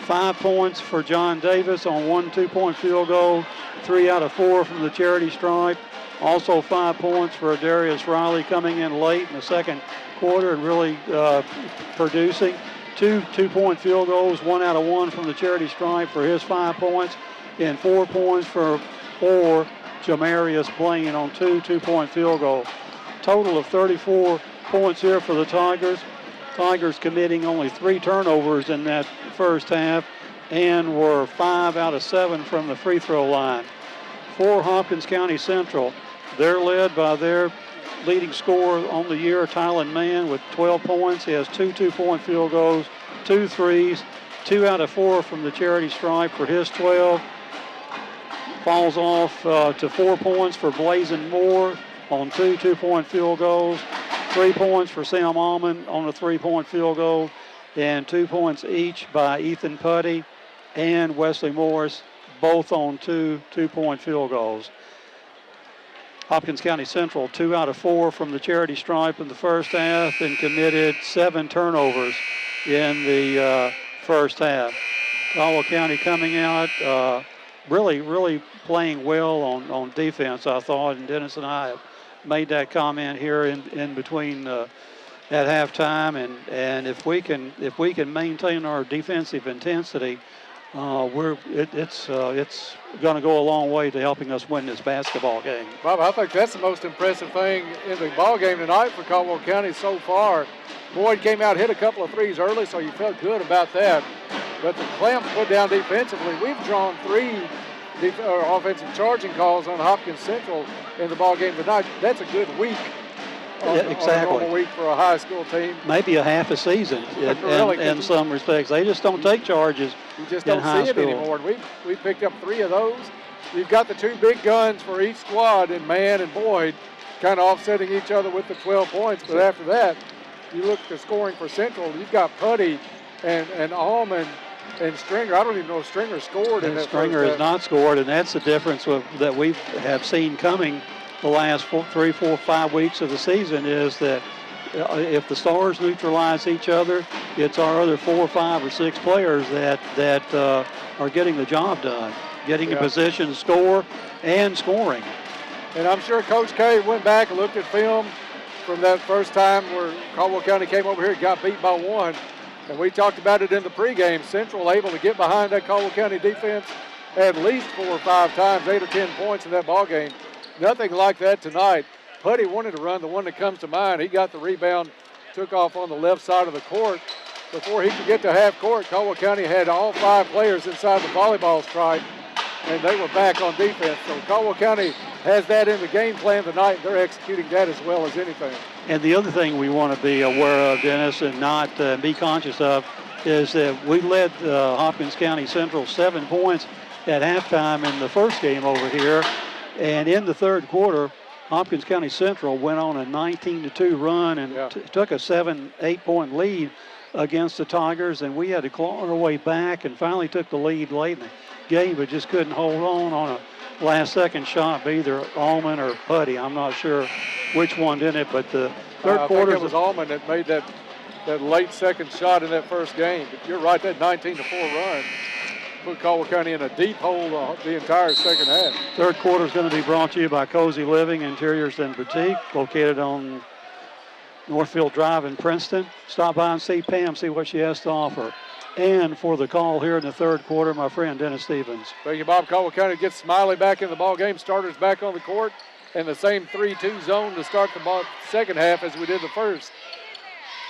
5 points for John Davis on 1 two-point field goal, 3 out of 4 from the charity stripe. Also 5 points for Darius Riley coming in late in the second quarter and really producing. 2 two-point field goals, 1 out of 1 from the charity stripe for his 5 points, and 4 points for Jamarius Blaine on 2 two-point field goals. Total of 34 points here for the Tigers. Tigers committing only 3 turnovers in that first half and were 5 out of 7 from the free throw line. For Hopkins County Central, they're led by their leading scorer on the year, Tylen Mann, with 12 points. He has 2 two-point field goals, 2 threes, 2 out of 4 from the charity stripe for his 12. Falls off to 4 points for Blazin Moore on 2 two-point field goals. 3 points for Sam Almond on a 3-point field goal, and 2 points each by Ethan Putty and Wesley Morris, both on 2 two-point field goals. Hopkins County Central, 2 out of 4 from the charity stripe in the first half and committed 7 turnovers in the first half. Caldwell County coming out really playing well on defense, I thought, and Dennis and I have made that comment here in between at halftime, and if we can maintain our defensive intensity, it's going to go a long way to helping us win this basketball game. Bob, I think that's the most impressive thing in the ball game tonight for Caldwell County so far. Boyd came out, hit a couple of threes early, so you felt good about that. But the clamps put down defensively. We've drawn 3 offensive charging calls on Hopkins Central in the ball game tonight. That's a good week. Exactly. On a normal week for a high school team. Maybe a half a season in some respects. They just don't take charges. You just don't see it anymore. We picked up 3 of those. You've got the 2 big guns for each squad in Mann and Boyd, kind of offsetting each other with the 12 points. But after that, you look at the scoring for Central. You've got Putty and Allman And Stringer, I don't even know if Stringer scored in And that Stringer first has not scored, and that's the difference that we have seen coming the last 3, 4, 5 weeks of the season is that if the Stars neutralize each other, it's our other 4, 5, or 6 players that are getting the job done, getting in position to score and scoring. And I'm sure Coach K went back and looked at film from that first time where Caldwell County came over here and got beat by 1. And we talked about it in the pregame. Central able to get behind that Caldwell County defense at least 4 or 5 times, 8 or 10 points in that ball game. Nothing like that tonight. Putty wanted to run, the one that comes to mind. He got the rebound, took off on the left side of the court. Before he could get to half court, Caldwell County had all 5 players inside the volleyball stripe, and they were back on defense. So Caldwell County has that in the game plan tonight. They're executing that as well as anything. And the other thing we want to be aware of, Dennis, and not be conscious of, is that we led Hopkins County Central 7 points at halftime in the first game over here. And in the third quarter, Hopkins County Central went on a 19-2 run and took a 7-8 point lead against the Tigers. And we had to claw our way back and finally took the lead late in the game, but just couldn't hold on a last-second shot by either Allman or Putty. I'm not sure which one did it, but the third quarter. I think it was Allman that made that late second shot in that first game. But you're right, that 19-4 run put Caldwell County in a deep hole the entire second half. Third quarter is going to be brought to you by Cozy Living Interiors and Boutique, located on Northfield Drive in Princeton. Stop by and see Pam, see what she has to offer. And for the call here in the third quarter, my friend Dennis Stevens. Thank you, Bob. Caldwell County gets Smiley back in the ball game. Starters back on the court, and the same 3-2 zone to start the second half as we did the first.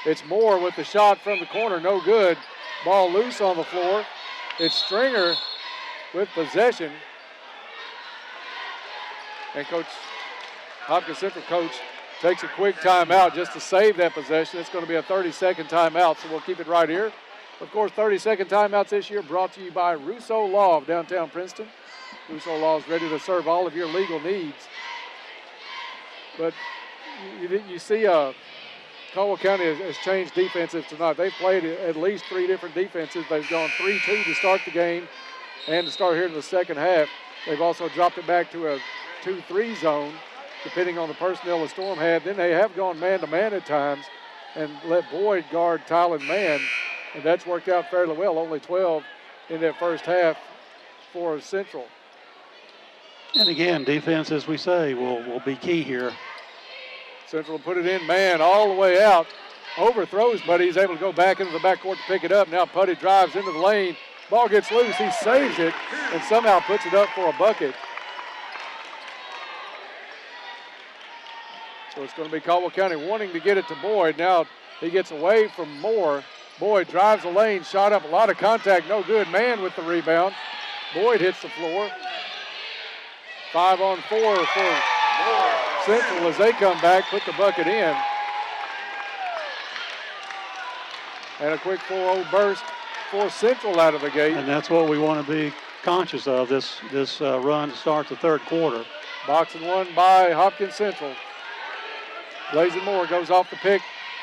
It's Moore with the shot from the corner, no good. Ball loose on the floor. It's Stringer with possession. And Coach Hopkins Central coach takes a quick timeout just to save that possession. It's going to be a 30-second timeout, so we'll keep it right here. Of course, 30-second timeouts this year brought to you by Russo Law of downtown Princeton. Russo Law is ready to serve all of your legal needs. But you see Caldwell County has changed defenses tonight. They've played at least 3 different defenses. They've gone 3-2 to start the game and to start here in the second half. They've also dropped it back to a 2-3 zone, depending on the personnel the Storm had. Then they have gone man-to-man at times and let Boyd guard Tylen Mann, and that's worked out fairly well. Only 12 in that first half for Central. And again, defense, as we say, will be key here. Central put it in man all the way out. Overthrows, but he's able to go back into the backcourt to pick it up. Now Putty drives into the lane. Ball gets loose. He saves it and somehow puts it up for a bucket. So it's going to be Caldwell County wanting to get it to Boyd. Now he gets away from Moore. Boyd drives the lane, shot up, a lot of contact, no good. Mann with the rebound. Boyd hits the floor. 5-on-4 for Central as they come back, put the bucket in. And a quick 4-0 burst for Central out of the gate. And that's what we want to be conscious of, this run to start the third quarter. Boxing one by Hopkins Central. Blazing Moore goes off the pick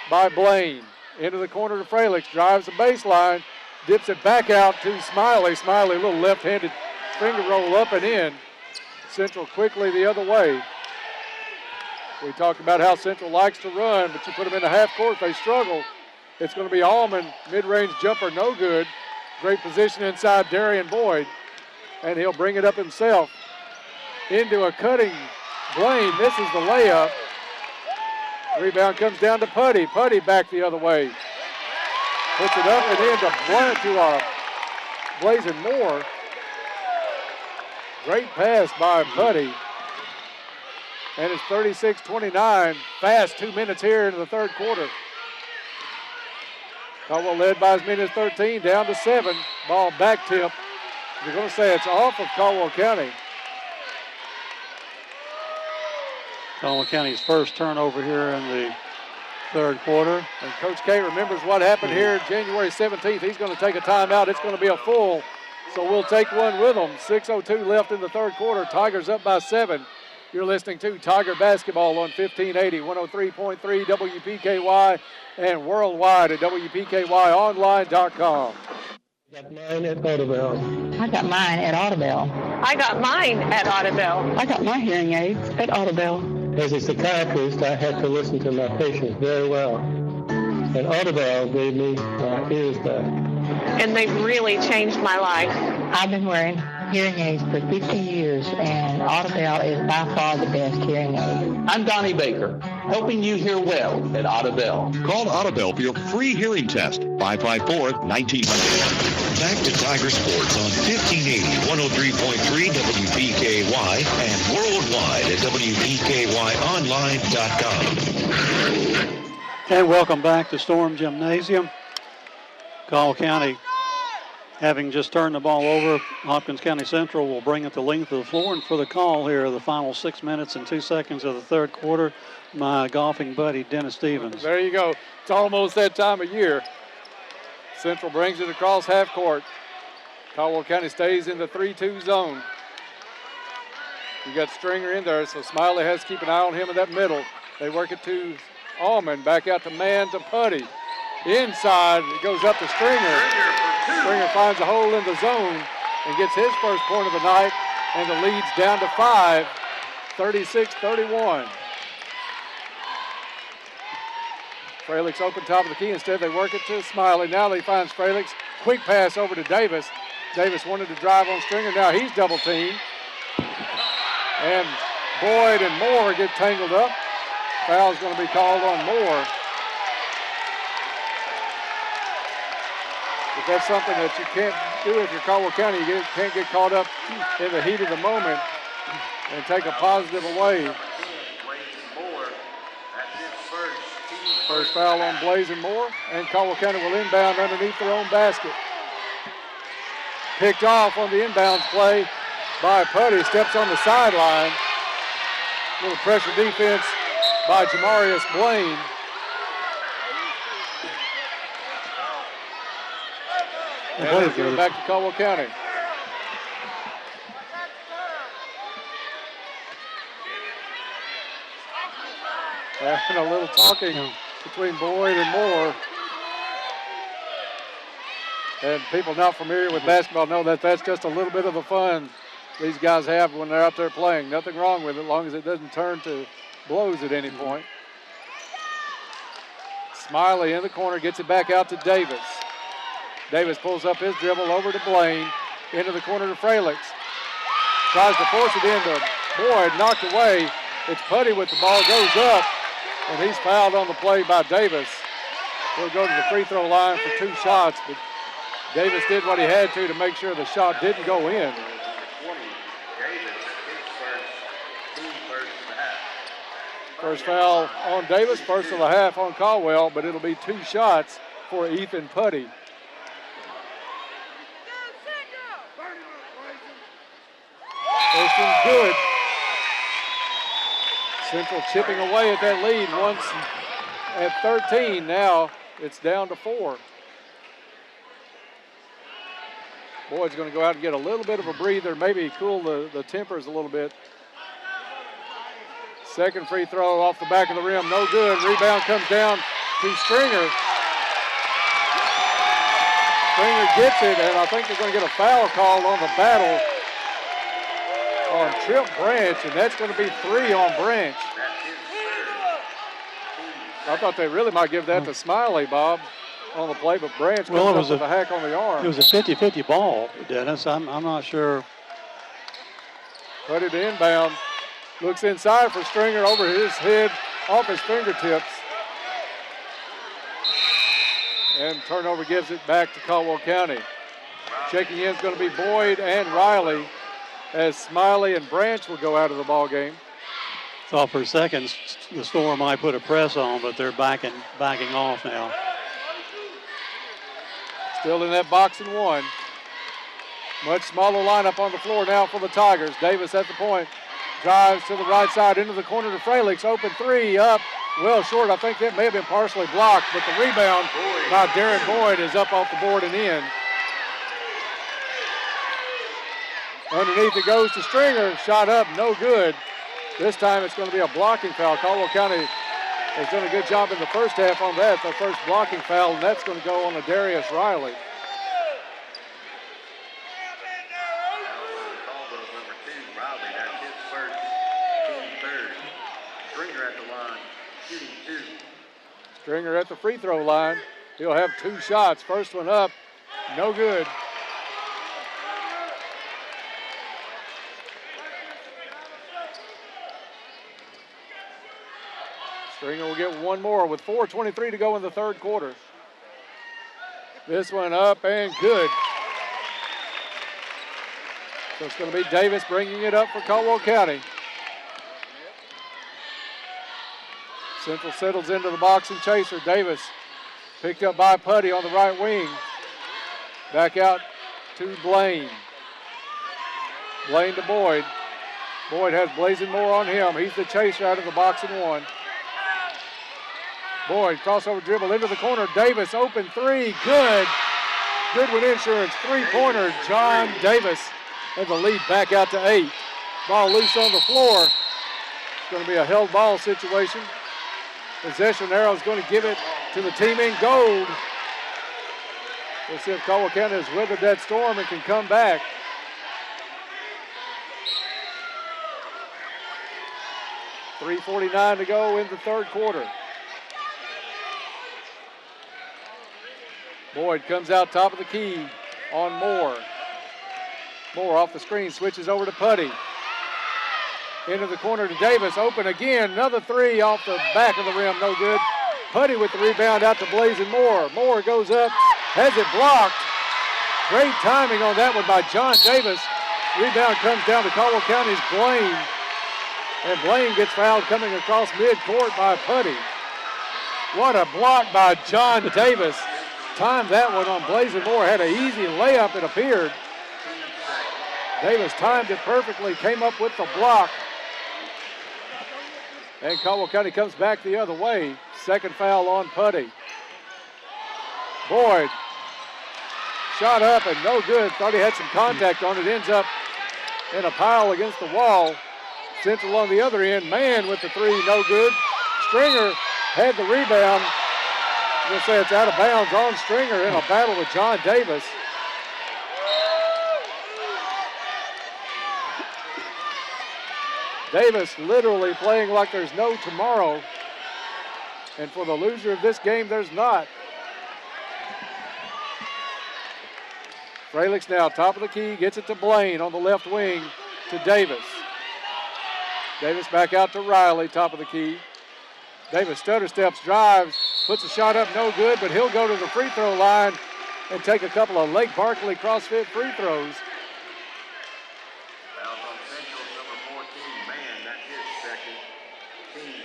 by Blaine. Into the corner to Fralix, drives the baseline, dips it back out to Smiley. Smiley, a little left-handed finger roll up and in. Central quickly the other way. We talked about how Central likes to run, but you put them in the half court, they struggle. It's going to be Allman, mid-range jumper, no good. Great position inside Darian Boyd, and he'll bring it up himself. Into a cutting Blaine, misses the layup. Rebound comes down to Putty. Putty back the other way. Puts it up and in to Blazing Moore. Great pass by Putty. And it's 36-29. Fast 2 minutes here into the third quarter. Caldwell led by as many as 13, down to 7. Ball back tip. You're going to say it's off of Caldwell County. Caldwell County's first turnover here in the third quarter. And Coach K remembers what happened here January 17th. He's going to take a timeout. It's going to be a full, so we'll take one with them. 6:02 left in the third quarter. Tigers up by 7. You're listening to Tiger Basketball on 1580, 103.3 WPKY, and worldwide at WPKYonline.com. Got mine at Caldwell. I got mine at Audubell. I got mine at Audubell. I got my hearing aids at Audubell. As a psychiatrist, I had to listen to my patients very well. And Audubell gave me my ears back. And they've really changed my life. I've been wearing hearing aids for 50 years, and Audubell is by far the best hearing aid. I'm Donnie Baker, helping you hear well at Audubell. Call Audubell for your free hearing test. 554-1900. Back to Tiger Sports on 1580, 103.3 WPKY and worldwide at WPKYonline.com. And welcome back to Storm Gymnasium. Caldwell County, having just turned the ball over, Hopkins County Central will bring it the length of the floor. And for the call here, the final 6 minutes and 2 seconds of the third quarter, my golfing buddy, Dennis Stevens. There you go. It's almost that time of year. Central brings it across half court. Caldwell County stays in the 3-2 zone. You got Stringer in there, so Smiley has to keep an eye on him in that middle. They work it to Allman, back out to man to Putty. Inside, it goes up to Stringer. Stringer finds a hole in the zone and gets his first point of the night, and the lead's down to 5, 36-31. Frelick's open top of the key. Instead, they work it to Smiley. Now he finds Frelick's. Quick pass over to Davis. Davis wanted to drive on Stringer. Now he's double teamed. And Boyd and Moore get tangled up. Foul's going to be called on Moore. If that's something that you can't do if you're Caldwell County, you can't get caught up in the heat of the moment and take a positive away. First foul on Blazing Moore, and Caldwell County will inbound underneath their own basket. Picked off on the inbounds play by Putty, steps on the sideline. Little pressure defense by Jamarius Blaine. And they'll give it back to Caldwell County. And a little talking between Boyd and Moore. And people not familiar with basketball know that that's just a little bit of the fun these guys have when they're out there playing. Nothing wrong with it as long as it doesn't turn to blows at any point. Smiley in the corner gets it back out to Davis. Davis pulls up his dribble over to Blaine, into the corner to Frelick. Tries to force it into Boyd, knocked away. It's Putty with the ball, goes up, and he's fouled on the play by Davis. He'll go to the free throw line for 2 shots, but Davis did what he had to make sure the shot didn't go in. First foul on Davis, first of the half on Caldwell, but it'll be 2 shots for Ethan Putty. First one's good. Central chipping away at that lead once at 13. Now it's down to 4. Boyd's going to go out and get a little bit of a breather, maybe cool the tempers a little bit. Second free throw off the back of the rim, no good. Rebound comes down to Stringer. Stringer gets it, and I think they're going to get a foul called on the battle on Trip Branch, and that's going to be 3 on Branch. I thought they really might give that to Smiley, Bob, on the play, but Branch comes up with a hack on the arm. It was a 50-50 ball, Dennis. I'm not sure. Put it inbound. Looks inside for Stringer over his head, off his fingertips. And turnover gives it back to Caldwell County. Checking in is going to be Boyd and Riley, as Smiley and Branch will go out of the ball game. Thought for a second the Storm might put a press on, but they're backing off now. Still in that box and 1. Much smaller lineup on the floor now for the Tigers. Davis at the point. Drives to the right side into the corner to Frelick. Open 3 up. Well short. I think that may have been partially blocked, but the rebound by Darren Boyd is up off the board and in. Underneath it goes to Stringer. Shot up, no good. This time it's going to be a blocking foul. Caldwell County has done a good job in the first half on that. Their first blocking foul, and that's going to go on to Darius Riley. at the line, shooting 2. Stringer at the free throw line. He'll have 2 shots. First one up, no good. Stringer will get one more with 4:23 to go in the third quarter. This one up and good. So it's going to be Davis bringing it up for Caldwell County. Central settles into the box and chaser. Davis picked up by Putty on the right wing. Back out to Blaine. Blaine to Boyd. Boyd has Blazing Moore on him. He's the chaser out of the box and one. Boyd, crossover dribble into the corner. Davis, open 3, good. Goodwin Insurance, 3-pointer, John Davis. And the lead back out to 8. Ball loose on the floor. It's going to be a held ball situation. Possession arrow is going to give it to the team in gold. We'll see if Caldwell County has weathered that storm and can come back. .349 to go in the third quarter. Boyd comes out top of the key on Moore. Moore off the screen, switches over to Putty. Into the corner to Davis, open again. Another 3 off the back of the rim, no good. Putty with the rebound out to Blazing Moore. Moore goes up, has it blocked. Great timing on that one by John Davis. Rebound comes down to Caldwell County's Blaine. And Blaine gets fouled coming across midcourt by Putty. What a block by John Davis. Timed that one on Blazing Moore. Had an easy layup, it appeared. Davis timed it perfectly, came up with the block. And Caldwell County comes back the other way. Second foul on Putty. Boyd, shot up and no good. Thought he had some contact on it. Ends up in a pile against the wall. Central on the other end. Mann with the 3, no good. Stringer had the rebound. I'm going to say it's out of bounds on Stringer in a battle with John Davis. Davis literally playing like there's no tomorrow. And for the loser of this game, there's not. Fralick's now top of the key, gets it to Blaine on the left wing to Davis. Davis back out to Riley, top of the key. Davis stutter steps, drives, puts a shot up, no good, but he'll go to the free throw line and take a couple of Lake Barkley CrossFit free throws.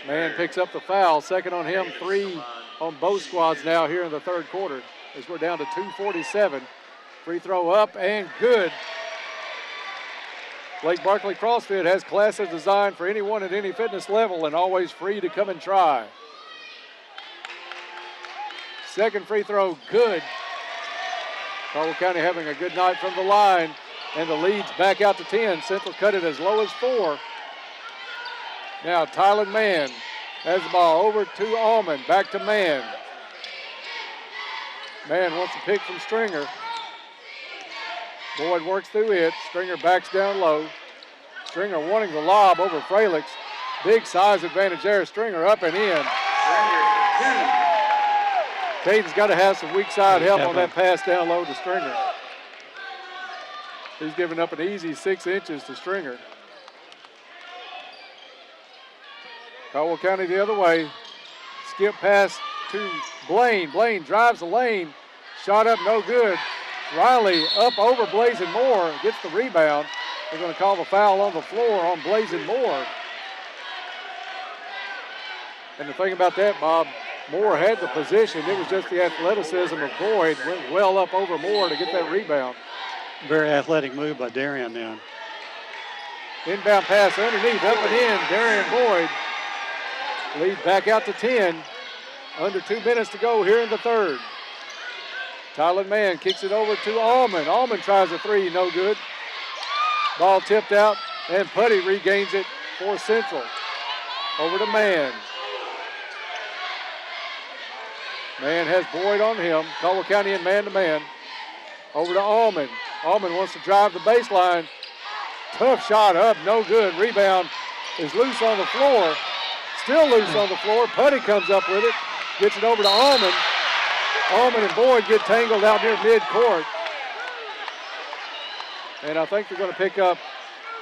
Mann picks up the foul. Second on him, 3 on both squads now here in the third quarter as we're down to 2:47. Free throw up and good. Lake Barkley CrossFit has classes designed for anyone at any fitness level and always free to come and try. Second free throw, good. Caldwell County having a good night from the line, and the lead's back out to 10. Central cut it as low as 4. Now Tyler Mann has the ball over to Allman, back to Mann. Mann wants a pick from Stringer. Boyd works through it. Stringer backs down low. Stringer wanting the lob over Fralick's. Big size advantage there. Stringer up and in. Caden's got to have some weak side help on that pass down low to Stringer. He's giving up an easy 6 inches to Stringer. Caldwell County the other way. Skip pass to Blaine. Blaine drives the lane. Shot up, no good. Riley up over Blazing Moore. Gets the rebound. They're going to call the foul on the floor on Blazing Moore. And the thing about that, Bob, Moore had the position. It was just the athleticism of Boyd. Went well up over Moore to get that rebound. Very athletic move by Darian then. Inbound pass underneath, up and in. Darian Boyd. Lead back out to 10. Under 2 minutes to go here in the third. Tyler Mann kicks it over to Allman. Allman tries a 3, no good. Ball tipped out, and Putty regains it for Central. Over to Mann. Mann has Boyd on him. Caldwell County in man-to-man. Over to Allman. Allman wants to drive the baseline. Tough shot up, no good. Rebound is loose on the floor. still loose on the floor. Putty comes up with it, gets it over to Allman. Allman and Boyd get tangled out near midcourt. And I think they're going to pick up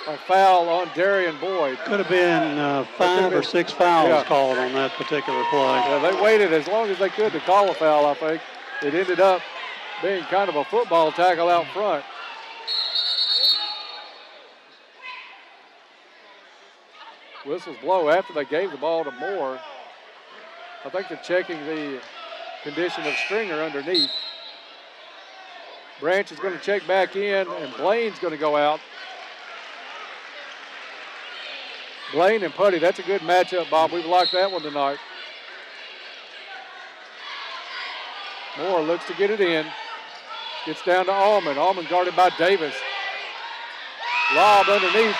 a foul on Darian Boyd. Could have been 5 or 6 fouls called on that particular play. Yeah, they waited as long as they could to call a foul, I think. It ended up being kind of a football tackle out front. Whistles blow after they gave the ball to Moore. I think they're checking the condition of Stringer underneath. Branch is going to check back in, and Blaine's going to go out. Blaine and Putty, that's a good matchup, Bob. We've liked that one tonight. Moore looks to get it in. Gets down to Allman. Allman guarded by Davis. Lob underneath.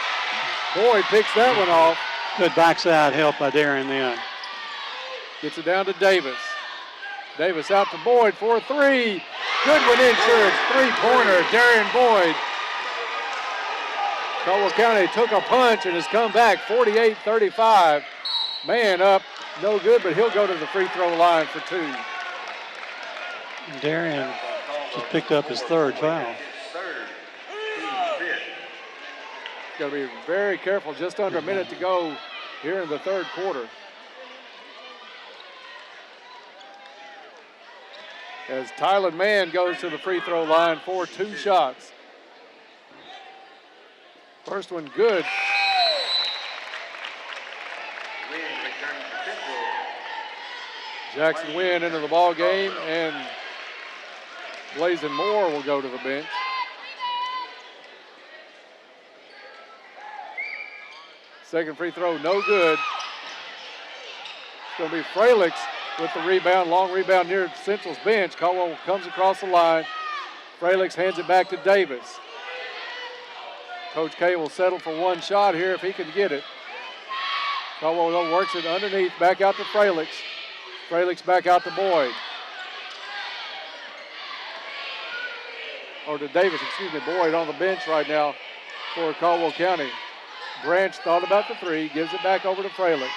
Boyd picks that one off. Good backside help by Darian then. Gets it down to Davis. Davis out to Boyd for a three. Goodwin Insurance, three-pointer, Darian Boyd. Caldwell County took a punch and has come back 48-35. Man up, no good, but he'll go to the free throw line for 2. Darian just picked up his 3rd foul. Got to be very careful, just under a minute to go here in the 3rd quarter. As Tyler Mann goes to the free throw line for 2 shots. First one good. Jackson Wynn into the ball game, and Blazin Moore will go to the bench. Second free throw, no good. It's going to be Fralix with the rebound, long rebound near Central's bench. Caldwell comes across the line. Fralix hands it back to Davis. Coach K will settle for 1 shot here if he can get it. Caldwell works it underneath, back out to Fralix. Fralix back out to Boyd. Or to Davis, excuse me, Boyd on the bench right now for Caldwell County. Branch thought about the 3, gives it back over to Fralix.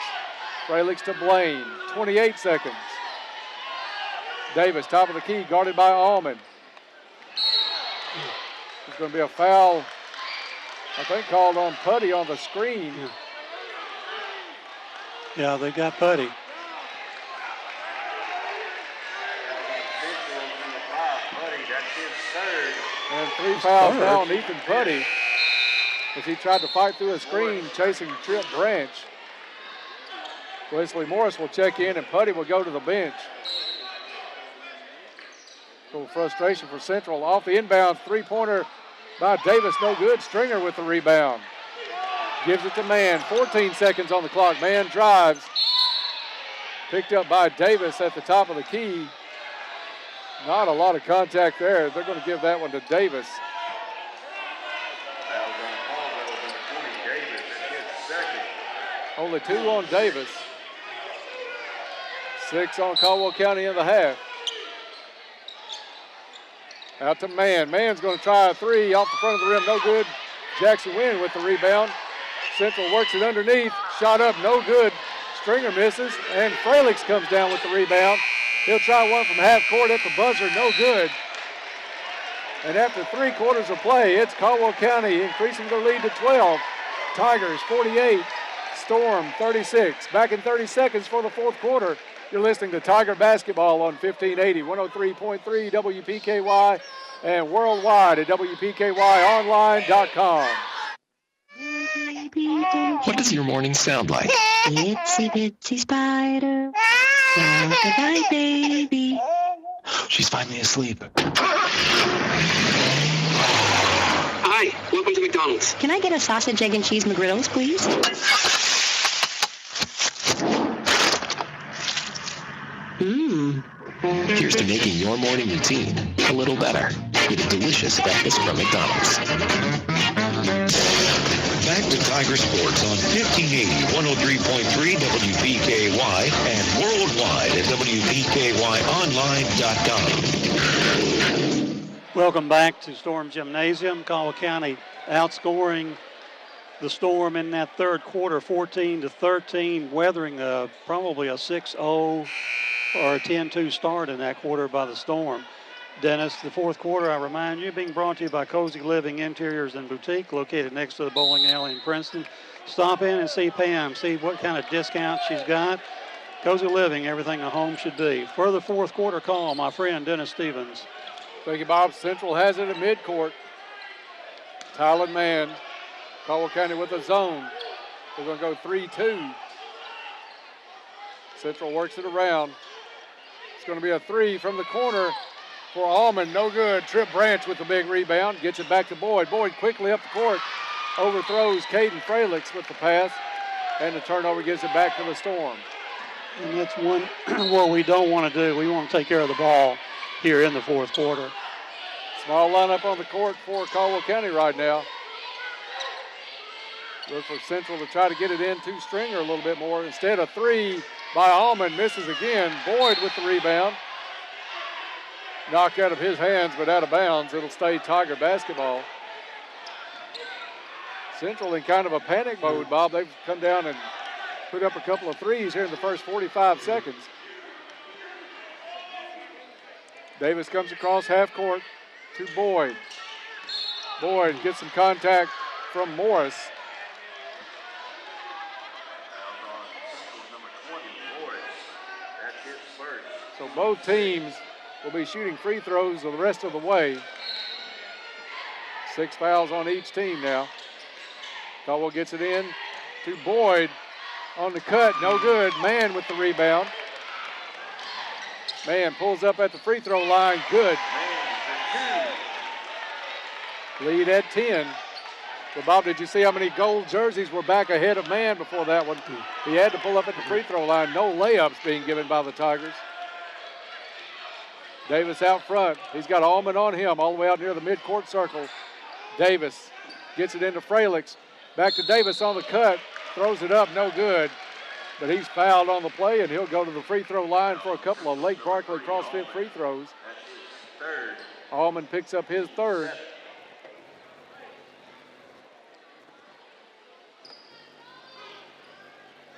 Fralix to Blaine, 28 seconds. Davis, top of the key, guarded by Allman. There's going to be a foul, I think, called on Putty on the screen. Yeah, they got Putty. And 3 fouls now on Ethan Putty as he tried to fight through a screen chasing Trip Branch. Wesley Morris will check in and Putty will go to the bench. A little frustration for Central. Off the inbound, 3-pointer by Davis, no good. Stringer with the rebound. Gives it to Mann, 14 seconds on the clock. Mann drives. Picked up by Davis at the top of the key. Not a lot of contact there. They're going to give that one to Davis. Only 2 on Davis. 6 on Caldwell County in the half. Out to Mann. Mann's going to try a 3 off the front of the rim. No good. Jackson Wynn with the rebound. Central works it underneath. Shot up, no good. Stringer misses, and Fralix comes down with the rebound. He'll try one from half court at the buzzer, no good. And after 3 quarters of play, it's Caldwell County increasing their lead to 12. Tigers 48, Storm 36. Back in 30 seconds for the 4th quarter. You're listening to Tiger Basketball on 1580, 103.3 WPKY, and worldwide at WPKYonline.com. What does your morning sound like? Itsy bitsy spider, rock-a-bye baby. She's finally asleep. Hi, welcome to McDonald's. Can I get a sausage, egg, and cheese McGriddles, please? Here's to making your morning routine a little better with a delicious breakfast from McDonald's. Back to Tiger Sports on 1580, 103.3 WPKY and worldwide at WPKYonline.com. Welcome back to Storm Gymnasium. Caldwell County outscoring the Storm in that third quarter, 14-13, weathering probably a 6-0 or a 10-2 start in that quarter by the Storm. Dennis, the fourth quarter, I remind you, being brought to you by Cozy Living Interiors and Boutique, located next to the bowling alley in Princeton. Stop in and see Pam, see what kind of discount she's got. Cozy Living, everything a home should be. For the fourth quarter call, my friend Dennis Stevens. Thank you, Bob. Central has it at midcourt. Tylen man. Caldwell County with a zone. They're going to go 3-2. Central works it around. It's going to be a three from the corner for Allman. No good. Trip Branch with the big rebound. Gets it back to Boyd. Boyd quickly up the court. Overthrows Caden Fralix with the pass. And the turnover gives it back to the Storm. And that's one what we don't want to do. We want to take care of the ball here in the fourth quarter. Small lineup on the court for Caldwell County right now. Look for Central to try to get it in to Stringer a little bit more. Instead, a three by Allman. Misses again. Boyd with the rebound. Knocked out of his hands, but out of bounds. It'll stay Tiger basketball. Central in kind of a panic mode, Bob. They've come down and put up a couple of threes here in the first 45 seconds. Davis comes across half court to Boyd. Boyd gets some contact from Morris. So both teams will be shooting free throws the rest of the way. 6 fouls on each team now. Caldwell gets it in to Boyd on the cut. No good. Mann with the rebound. Mann pulls up at the free throw line. Good. Lead at 10. But Bob, did you see how many gold jerseys were back ahead of Mann before that one? He had to pull up at the free throw line. No layups being given by the Tigers. Davis out front. He's got Allman on him all the way out near the midcourt circle. Davis gets it into Fralix. Back to Davis on the cut. Throws it up, no good. But he's fouled on the play, and he'll go to the free throw line for a couple of Lake Barkley CrossFit free throws. Allman picks up his third.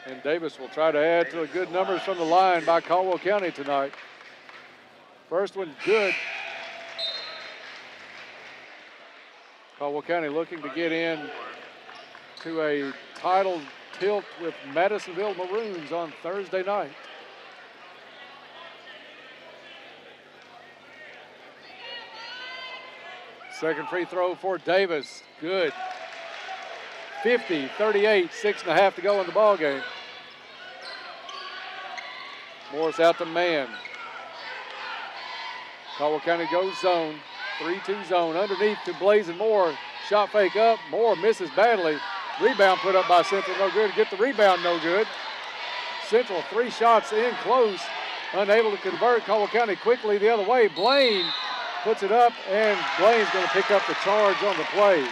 And Davis will try to add to the good numbers from the line by Caldwell County tonight. First one, good. Caldwell County looking to get in to a title tilt with Madisonville Maroons on Thursday night. Second free throw for Davis, good. 50-38, 6.5 to go in the ball game. Morris out to Mann. Caldwell County goes zone, 3-2 zone. Underneath to Blazing Moore. Shot fake up. Moore misses badly. Rebound put up by Central, no good. Get the rebound, no good. Central 3 shots in close. Unable to convert. Caldwell County quickly the other way. Blaine puts it up, and Blaine's going to pick up the charge on the play.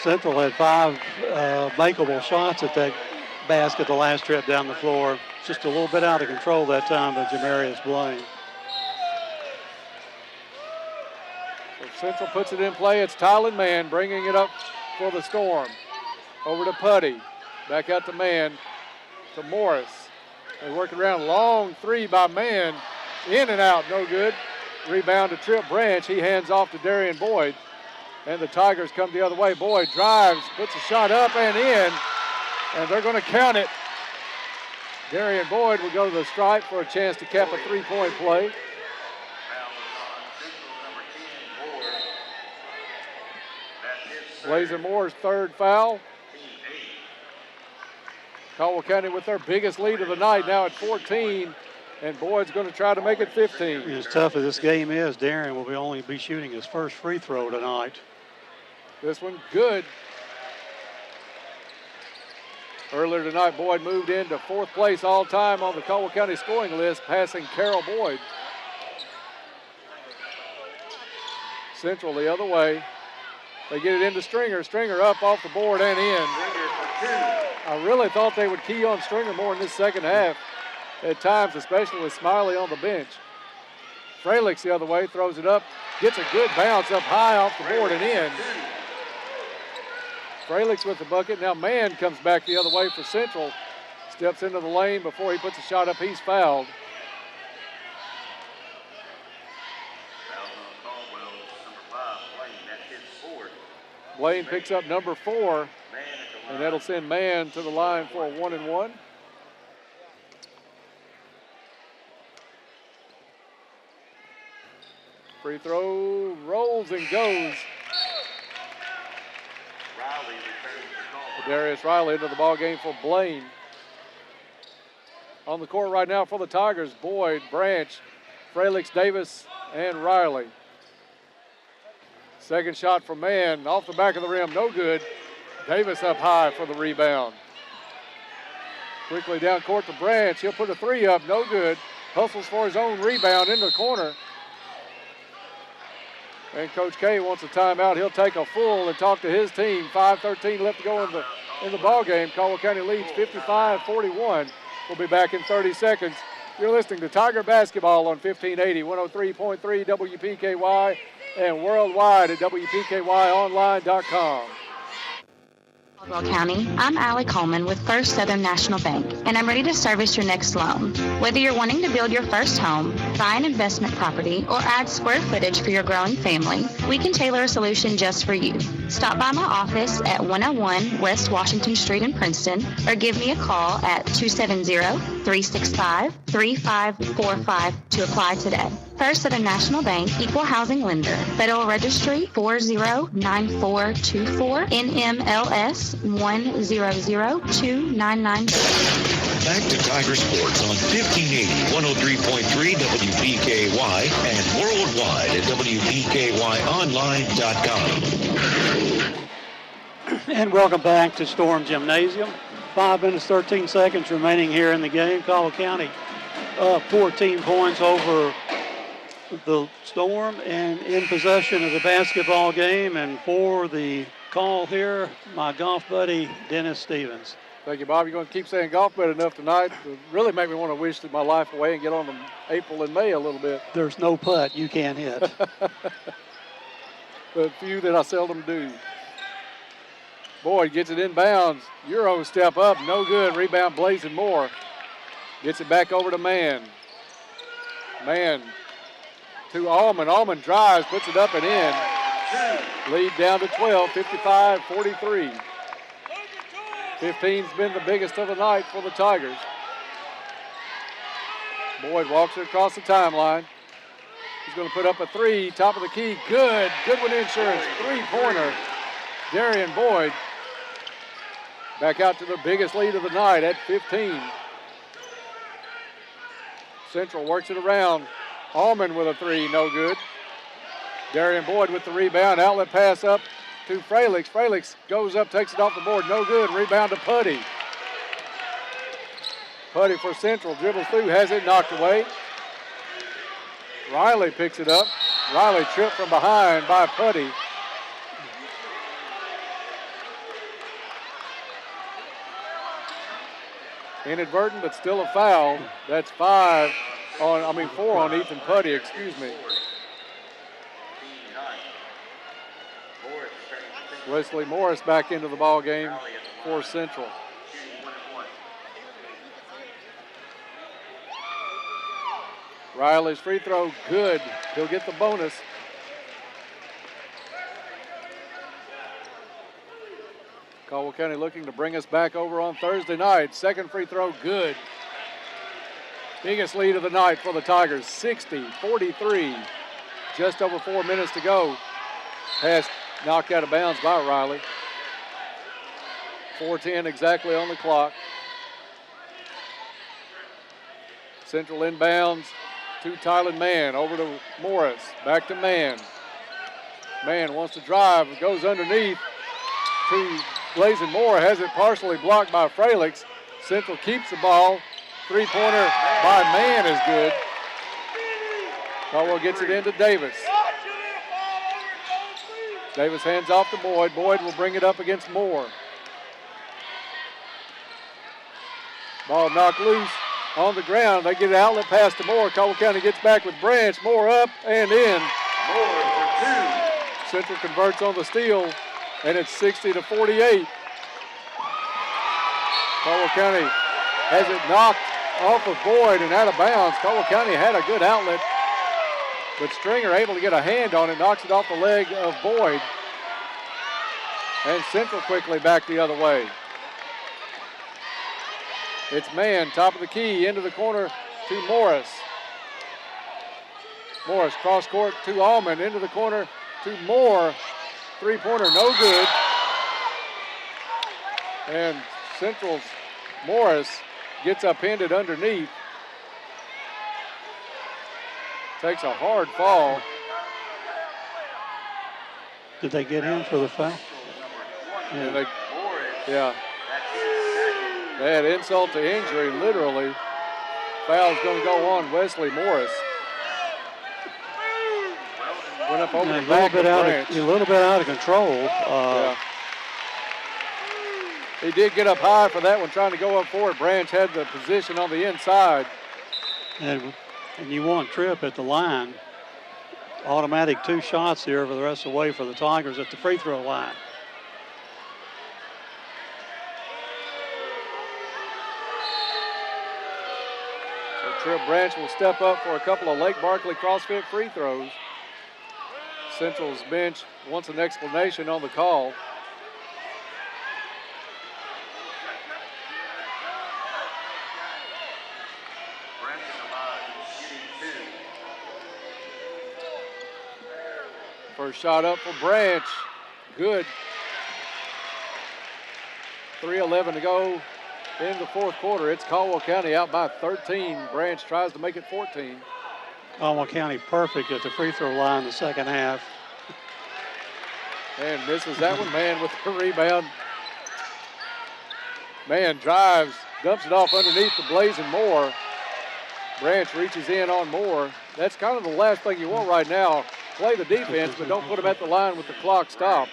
Central had 5 makeable shots at that basket the last trip down the floor. Just a little bit out of control that time by Jamarius Blaine. So Central puts it in play. It's Tylen Mann bringing it up for the Storm. Over to Putty. Back out to Mann. To Morris. They work around. Long three by Mann. In and out. No good. Rebound to Trip Branch. He hands off to Darian Boyd. And the Tigers come the other way. Boyd drives. Puts a shot up and in. And they're going to count it. Darian Boyd will go to the stripe for a chance to cap a 3-point play. Blazing Moore's third foul. Caldwell County with their biggest lead of the night now at 14. And Boyd's going to try to make it 15. As tough as this game is, Darian will only be shooting his first free throw tonight. This one good. Earlier tonight, Boyd moved into 4th place all time on the Caldwell County scoring list, passing Carroll Boyd. Central the other way. They get it into Stringer. Stringer up off the board and in. I really thought they would key on Stringer more in this second half at times, especially with Smiley on the bench. Fralix the other way, throws it up, gets a good bounce up high off the board and in. Fralick's with the bucket. Now Mann comes back the other way for Central. Steps into the lane before he puts a shot up. He's fouled. Foul on Caldwell, number 5, Blaine. That's his fourth. Blaine picks up number 4, and that'll send Mann to the line for a 1-and-1. Free throw rolls and goes. Riley returns to Caldwell. Darius Riley into the ball game for Blaine. On the court right now for the Tigers, Boyd, Branch, Fralix, Davis, and Riley. Second shot from Mann, off the back of the rim, no good. Davis up high for the rebound. Quickly down court to Branch, he'll put a 3 up, no good. Hustles for his own rebound into the corner. And Coach K wants a timeout. He'll take a full and talk to his team. 5:13 left to go in the ball game. Caldwell County leads 55-41. We'll be back in 30 seconds. You're listening to Tiger Basketball on 1580, 103.3 WPKY, and worldwide at WPKYonline.com. Caldwell County, I'm Allie Coleman with First Southern National Bank, and I'm ready to service your next loan. Whether you're wanting to build your first home, buy an investment property, or add square footage for your growing family, we can tailor a solution just for you. Stop by my office at 101 West Washington Street in Princeton, or give me a call at 270-365-3545 to apply today. First Southern National Bank, Equal Housing Lender, Federal Registry 409424, NMLS 1002990. Back to Tiger Sports on 1580, 103.3 WPKY, and worldwide at WPKYonline.com. And welcome back to Storm Gymnasium. 5 minutes, 13 seconds remaining here in the game. Caldwell County up 14 points over the Storm and in possession of the basketball game. And for the call here, my golf buddy, Dennis Stevens. Thank you, Bob. You're going to keep saying golf bet enough tonight to really make me want to wish my life away and get on to April and May a little bit. There's no putt you can't hit. The few that I seldom do. Boyd gets it inbounds. Euro step up, no good. Rebound, Blazing Moore. Gets it back over to Mann. Mann to Allman. Allman drives, puts it up and in. Lead down to 12, 55-43. 15's been the biggest of the night for the Tigers. Boyd walks it across the timeline. He's going to put up a 3, top of the key. Good. Goodwin Insurance, 3-pointer. Darian Boyd back out to their biggest lead of the night at 15. Central works it around. Allman with a 3, no good. Darian Boyd with the rebound. Outlet pass up to Fralix. Fralix goes up, takes it off the board, no good. Rebound to Putty. Putty for Central, dribbles through, has it knocked away. Riley picks it up. Riley tripped from behind by Putty. Inadvertent, but still a foul. That's 4 on Ethan Putty, excuse me. Wesley Morris back into the ball game for Central. Riley's free throw, good. He'll get the bonus. Caldwell County looking to bring us back over on Thursday night. Second free throw, good. Biggest lead of the night for the Tigers, 60-43. Just over 4 minutes to go. Pass knocked out of bounds by Riley. 4:10 exactly on the clock. Central inbounds to Tylen Mann. Over to Morris. Back to Mann. Mann wants to drive. Goes underneath to Blazing Moore. Has it partially blocked by Fralix. Central keeps the ball. 3-pointer by Mann is good. Caldwell gets it into Davis. Davis hands off to Boyd. Boyd will bring it up against Moore. Ball knocked loose on the ground. They get an outlet pass to Moore. Caldwell County gets back with Branch. Moore up and in. Central converts on the steal. and it's 60-48. Caldwell County has it knocked off of Boyd and out of bounds. Caldwell County had a good outlet, but Stringer able to get a hand on it, knocks it off the leg of Boyd. And Central quickly back the other way. It's man, top of the key, into the corner to Morris. Morris cross court to Allman, into the corner to Moore. Three-pointer, no good. And Central's Morris gets upended underneath. Takes a hard fall. Did they get him for the foul? Yeah. They had insult to injury, literally. Foul's going to go on Wesley Morris. Went up over the back of Branch. A little bit out of control. Yeah. He did get up high for that one, trying to go up for it. Branch had the position on the inside. And you want Tripp at the line. Automatic 2 shots here for the rest of the way for the Tigers at the free throw line. So Tripp Branch will step up for a couple of Lake Barkley CrossFit free throws. Central's bench wants an explanation on the call. First shot up for Branch. Good. 3:11 to go in the fourth quarter. It's Caldwell County out by 13. Branch tries to make it 14. Caldwell County perfect at the free throw line in the second half. And misses that one. Man with the rebound. Man drives, dumps it off underneath the Blazing Moore. Branch reaches in on Moore. That's kind of the last thing you want right now. Play the defense, but don't put them at the line with the clock stopped.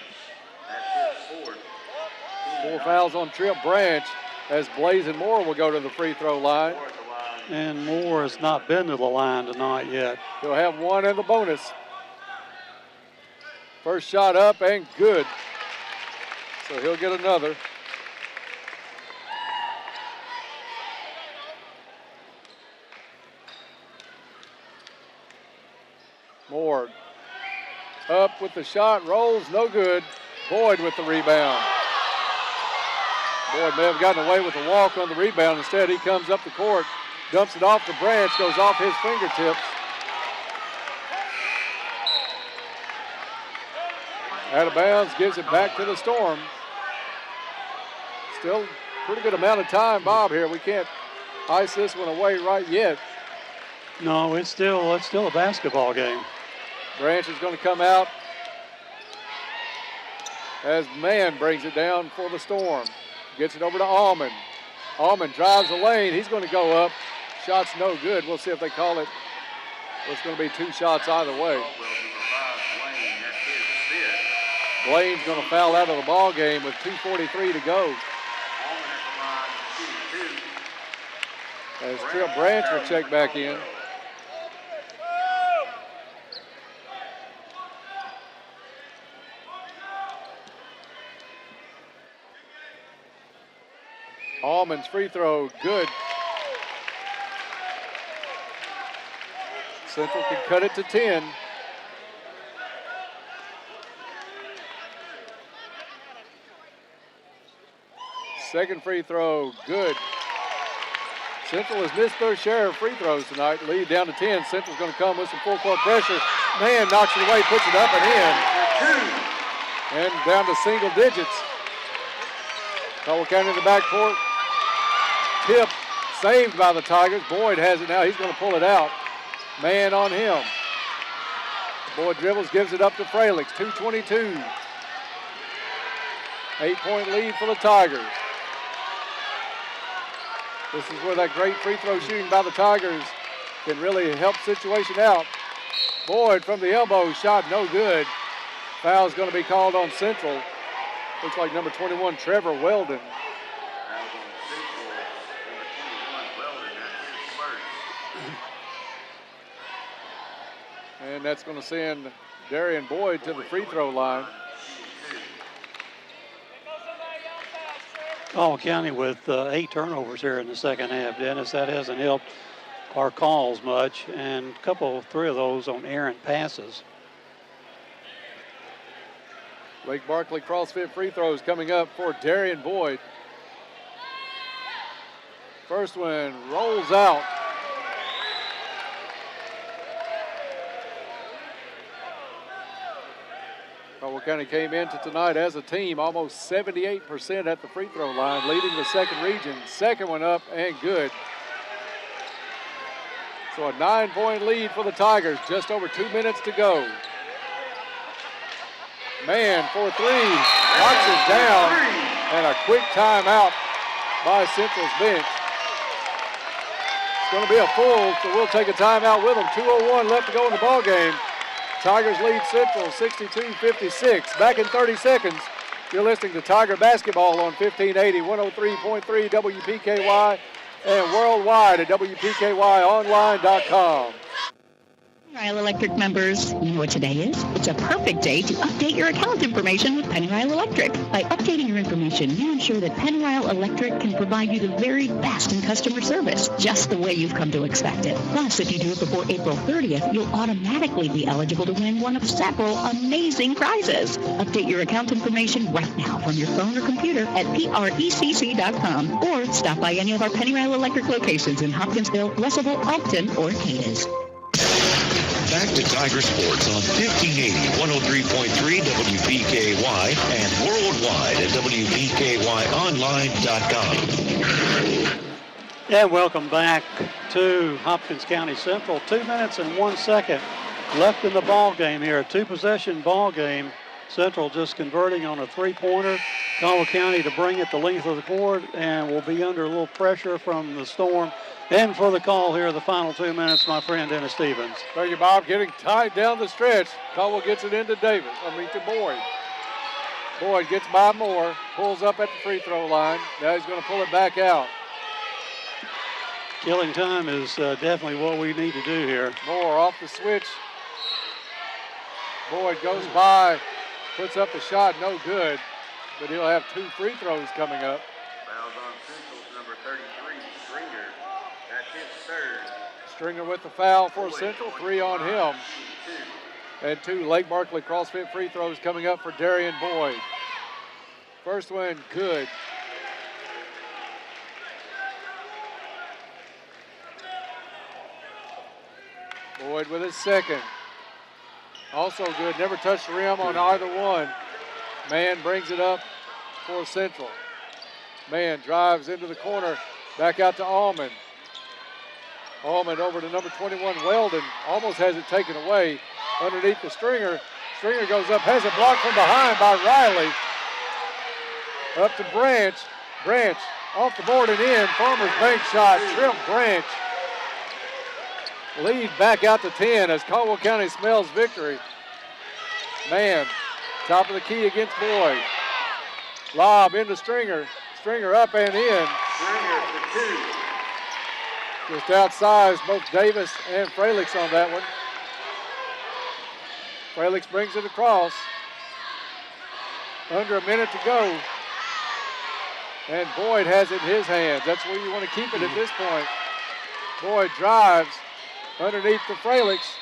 4 fouls on Tripp Branch as Blazing Moore will go to the free throw line. And Moore has not been to the line tonight yet. He'll have one in the bonus. First shot up and good. So he'll get another. Moore up with the shot, rolls, no good. Boyd with the rebound. Boyd may have gotten away with a walk on the rebound. Instead, he comes up the court, dumps it off to Branch, goes off his fingertips. Out of bounds, gives it back to the Storm. Still pretty good amount of time, Bob, here. We can't ice this one away right yet. No, it's still a basketball game. Branch is going to come out as Man brings it down for the Storm. Gets it over to Allman. Allman drives the lane. He's going to go up. Shot's no good. We'll see if they call it. It's going to be 2 shots either way. Blaine's going to foul out of the ball game with 2:43 to go. As Tripp Branch will check back in. Allman's free throw, good. Central can cut it to 10. Second free throw, good. Central has missed their share of free throws tonight. Lead down to 10. Central's going to come with some full court pressure. Man knocks it away, puts it up and in. And down to single digits. Caldwell County in the backcourt. Tip saved by the Tigers. Boyd has it now. He's going to pull it out. Man on him. Boyd dribbles, gives it up to Fralix. 2:22. 8-point lead for the Tigers. This is where that great free throw shooting by the Tigers can really help the situation out. Boyd from the elbow, shot no good. Foul's going to be called on Central. Looks like number 21, Trevor Weldon. And that's going to send Darian Boyd to the free throw line. Caldwell County with 8 turnovers here in the second half, Dennis. That hasn't helped our calls much, and three of those on errant passes. Lake Barkley CrossFit free throws coming up for Darian Boyd. First one rolls out. Caldwell County came into tonight as a team almost 78% at the free throw line, leading the second region. Second one up and good. So a 9-point lead for the Tigers, just over 2 minutes to go. Man for three, knocks it down, and a quick timeout by Central's bench. It's going to be a full, so we'll take a timeout with them. 2:01 left to go in the ball game. Tigers lead Central 62-56. Back in 30 seconds. You're listening to Tiger Basketball on 1580, 103.3 WPKY, and worldwide at WPKYonline.com. Pennyrile Electric members, you know what today is? It's a perfect day to update your account information with Pennyrile Electric. By updating your information, you ensure that Pennyrile Electric can provide you the very best in customer service, just the way you've come to expect it. Plus, if you do it before April 30th, you'll automatically be eligible to win one of several amazing prizes. Update your account information right now from your phone or computer at PRECC.com or stop by any of our Pennyrile Electric locations in Hopkinsville, Russellville, Alton, or Cadiz. Back to Tiger Sports on 1580, 103.3 WPKY and worldwide at WPKYonline.com. And welcome back to Hopkins County Central. 2 minutes and 1 second left in the ball game here. A 2-possession ball game. Central just converting on a 3-pointer. Caldwell County to bring it the length of the court, and will be under a little pressure from the Storm. And for the call here, the final 2 minutes, my friend Dennis Stevens. Thank you, Bob. Getting tight down the stretch. Caldwell gets it into to Boyd. Boyd gets by Moore, pulls up at the free throw line. Now he's going to pull it back out. Killing time is definitely what we need to do here. Moore off the switch. Boyd goes by, puts up the shot, no good, but he'll have 2 free throws coming up. Fouls on Central's number 33, Stringer. That's his third. Stringer with the foul for Central, 3 on him. And 2 Lake Barkley CrossFit free throws coming up for Darian Boyd. First one, good. Boyd with his second. Also good, never touched the rim on either one. Mann brings it up for Central. Mann drives into the corner, back out to Allman. Allman over to number 21, Weldon. Almost has it taken away underneath the Stringer. Stringer goes up, has it blocked from behind by Riley. Up to Branch. Branch off the board and in. Farmer's bank shot, Trim Branch. Lead back out to 10 as Caldwell County smells victory. Mann, top of the key against Boyd. Lob into Stringer. Stringer up and in. Stringer for 2. Just outsized both Davis and Fralix on that one. Fralix brings it across. Under a minute to go. And Boyd has it in his hands. That's where you want to keep it at this point. Boyd drives underneath the Fralix.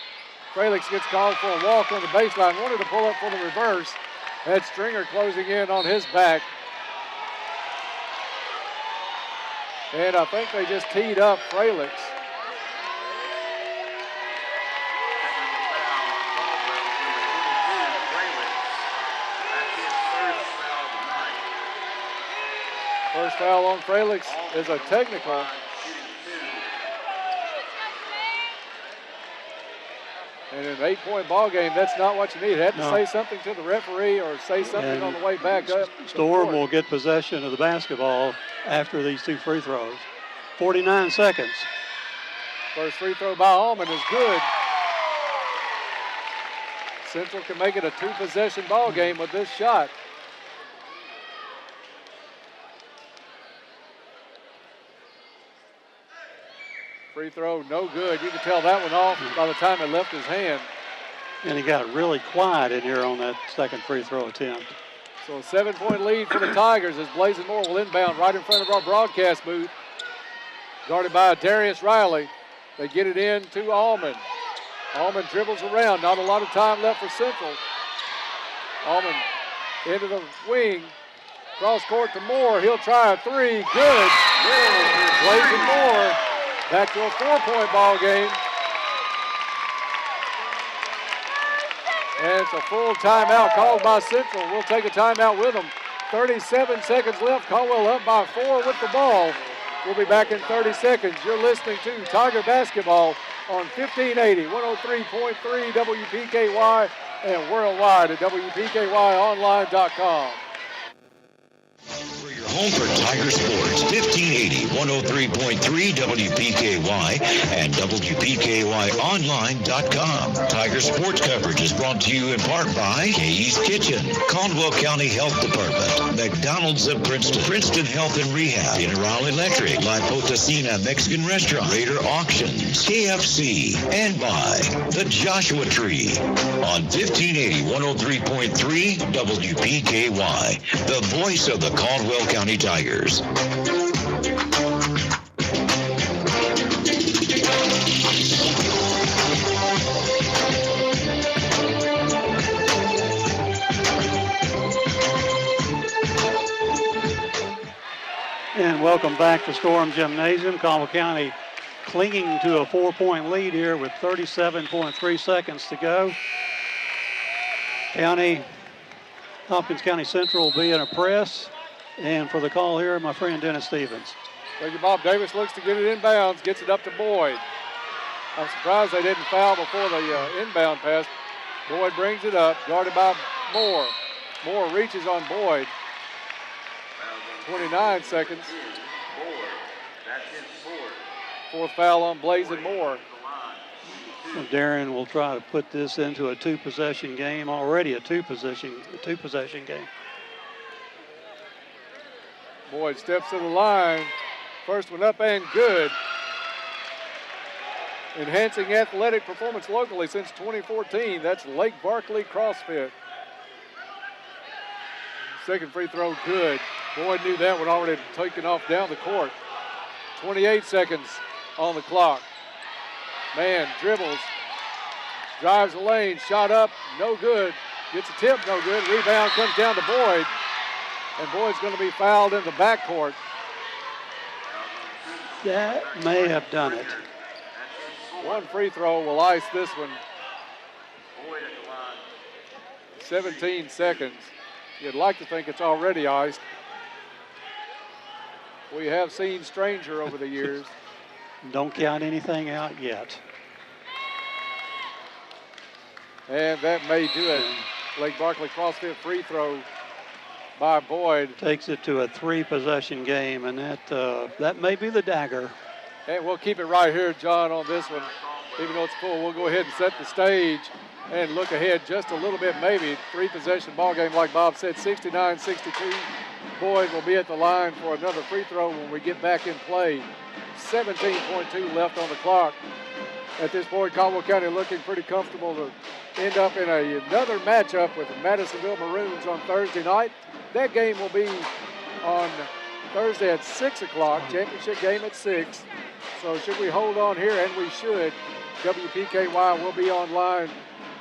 Fralix gets called for a walk on the baseline. Wanted to pull up for the reverse. Had Stringer closing in on his back. And I think they just teed up Fralix. First foul on Fralix is a technical. And in an 8-point ball game, that's not what you need. Had to say something to the referee or say something on the way back up. Storm will get possession of the basketball after these 2 free throws. 49 seconds. First free throw by Allman is good. Central can make it a 2-possession ball game with this shot. Free throw, no good. You can tell that one off by the time it left his hand. And he got really quiet in here on that second free throw attempt. So a 7-point lead for the Tigers as Blazing Moore will inbound right in front of our broadcast booth. Guarded by Darius Riley. They get it in to Allman. Allman dribbles around. Not a lot of time left for Central. Allman into the wing. Cross court to Moore. He'll try a three. Good. Blazing Moore back to a 4-point ball game. And it's a full timeout called by Central. We'll take a timeout with them. 37 seconds left. Caldwell up by 4 with the ball. We'll be back in 30 seconds. You're listening to Tiger Basketball on 1580, 103.3 WPKY, and worldwide at WPKYonline.com. Home for Tiger Sports, 1580, 103.3 WPKY and WPKYonline.com. Tiger Sports coverage is brought to you in part by Kay's Kitchen, Caldwell County Health Department, McDonald's of Princeton, Princeton Health and Rehab, General Electric, La Potosina Mexican Restaurant, Raider Auctions, KFC, and by the Joshua Tree on 1580, 103.3 WPKY, the voice of the Caldwell County Tigers. And welcome back to Storm Gymnasium. Caldwell County clinging to a 4-point lead here with 37.3 seconds to go. Hopkins County Central will be in a press. And for the call here, my friend Dennis Stevens. Thank you, Bob Davis. Looks to get it inbounds, gets it up to Boyd. I'm surprised they didn't foul before the inbound pass. Boyd brings it up, guarded by Moore. Moore reaches on Boyd. 29 seconds. Fourth foul on Blazing Moore. Well, Darren will try to put this into a two-possession game. Already a two-possession game. Boyd steps to the line. First one up and good. Enhancing athletic performance locally since 2014. That's Lake Barkley CrossFit. Second free throw good. Boyd knew that one already taken off down the court. 28 seconds on the clock. Man dribbles. Drives the lane. Shot up. No good. Gets a tip. No good. Rebound comes down to Boyd. And Boyd's going to be fouled in the backcourt. That may have done it. One free throw will ice this one. 17 seconds. You'd like to think it's already iced. We have seen stranger over the years. Don't count anything out yet. And that may do it. Lake Barkley CrossFit free throw by Boyd. Takes it to a three-possession game, and that may be the dagger. And we'll keep it right here, John, on this one. Even though it's full, we'll go ahead and set the stage and look ahead just a little bit, maybe. Three-possession ball game, like Bob said, 69-62. Boyd will be at the line for another free throw when we get back in play. 17.2 left on the clock. At this point, Caldwell County looking pretty comfortable to end up in another matchup with the Madisonville Maroons on Thursday night. That game will be on Thursday at 6 o'clock, championship game at 6. So should we hold on here, and we should, WPKY will be online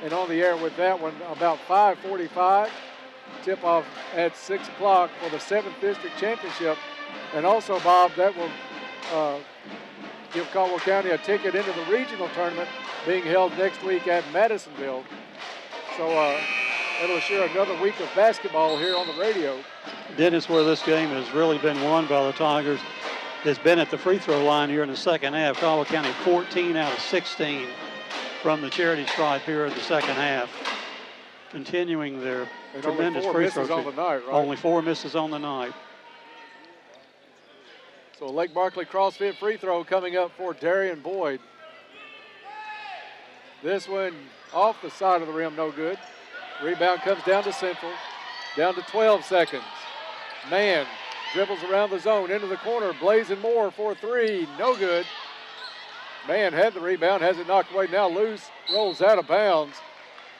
and on the air with that one about 5:45. Tip-off at 6 o'clock for the 7th District Championship. And also, Bob, that will give Caldwell County a ticket into the regional tournament being held next week at Madisonville. So it'll assure another week of basketball here on the radio. Dennis, where this game has really been won by the Tigers, has been at the free throw line here in the second half. Caldwell County 14 out of 16 from the charity stripe here in the second half. Continuing their tremendous free throw. On the night, right? Only 4 misses on the night. So Lake Barkley CrossFit free throw coming up for Darian Boyd. This one off the side of the rim, no good. Rebound comes down to Central. Down to 12 seconds. Man dribbles around the zone into the corner. Blazing Moore for three, no good. Man had the rebound, has it knocked away, now loose, rolls out of bounds.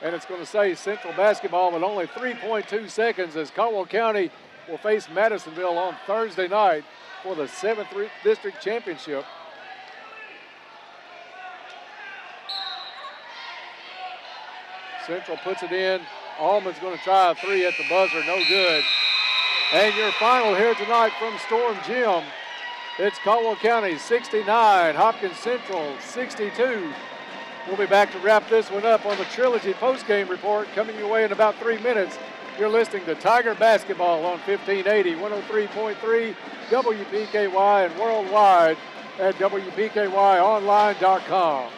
And it's going to say Central basketball with only 3.2 seconds as Caldwell County will face Madisonville on Thursday night for the 7th District Championship. Central puts it in. Allman's going to try a three at the buzzer, no good. And your final here tonight from Storm Gym, it's Caldwell County 69, Hopkins Central 62. We'll be back to wrap this one up on the Trilogy postgame report coming your way in about 3 minutes. You're listening to Tiger Basketball on 1580, 103.3 WPKY and worldwide at WPKYonline.com.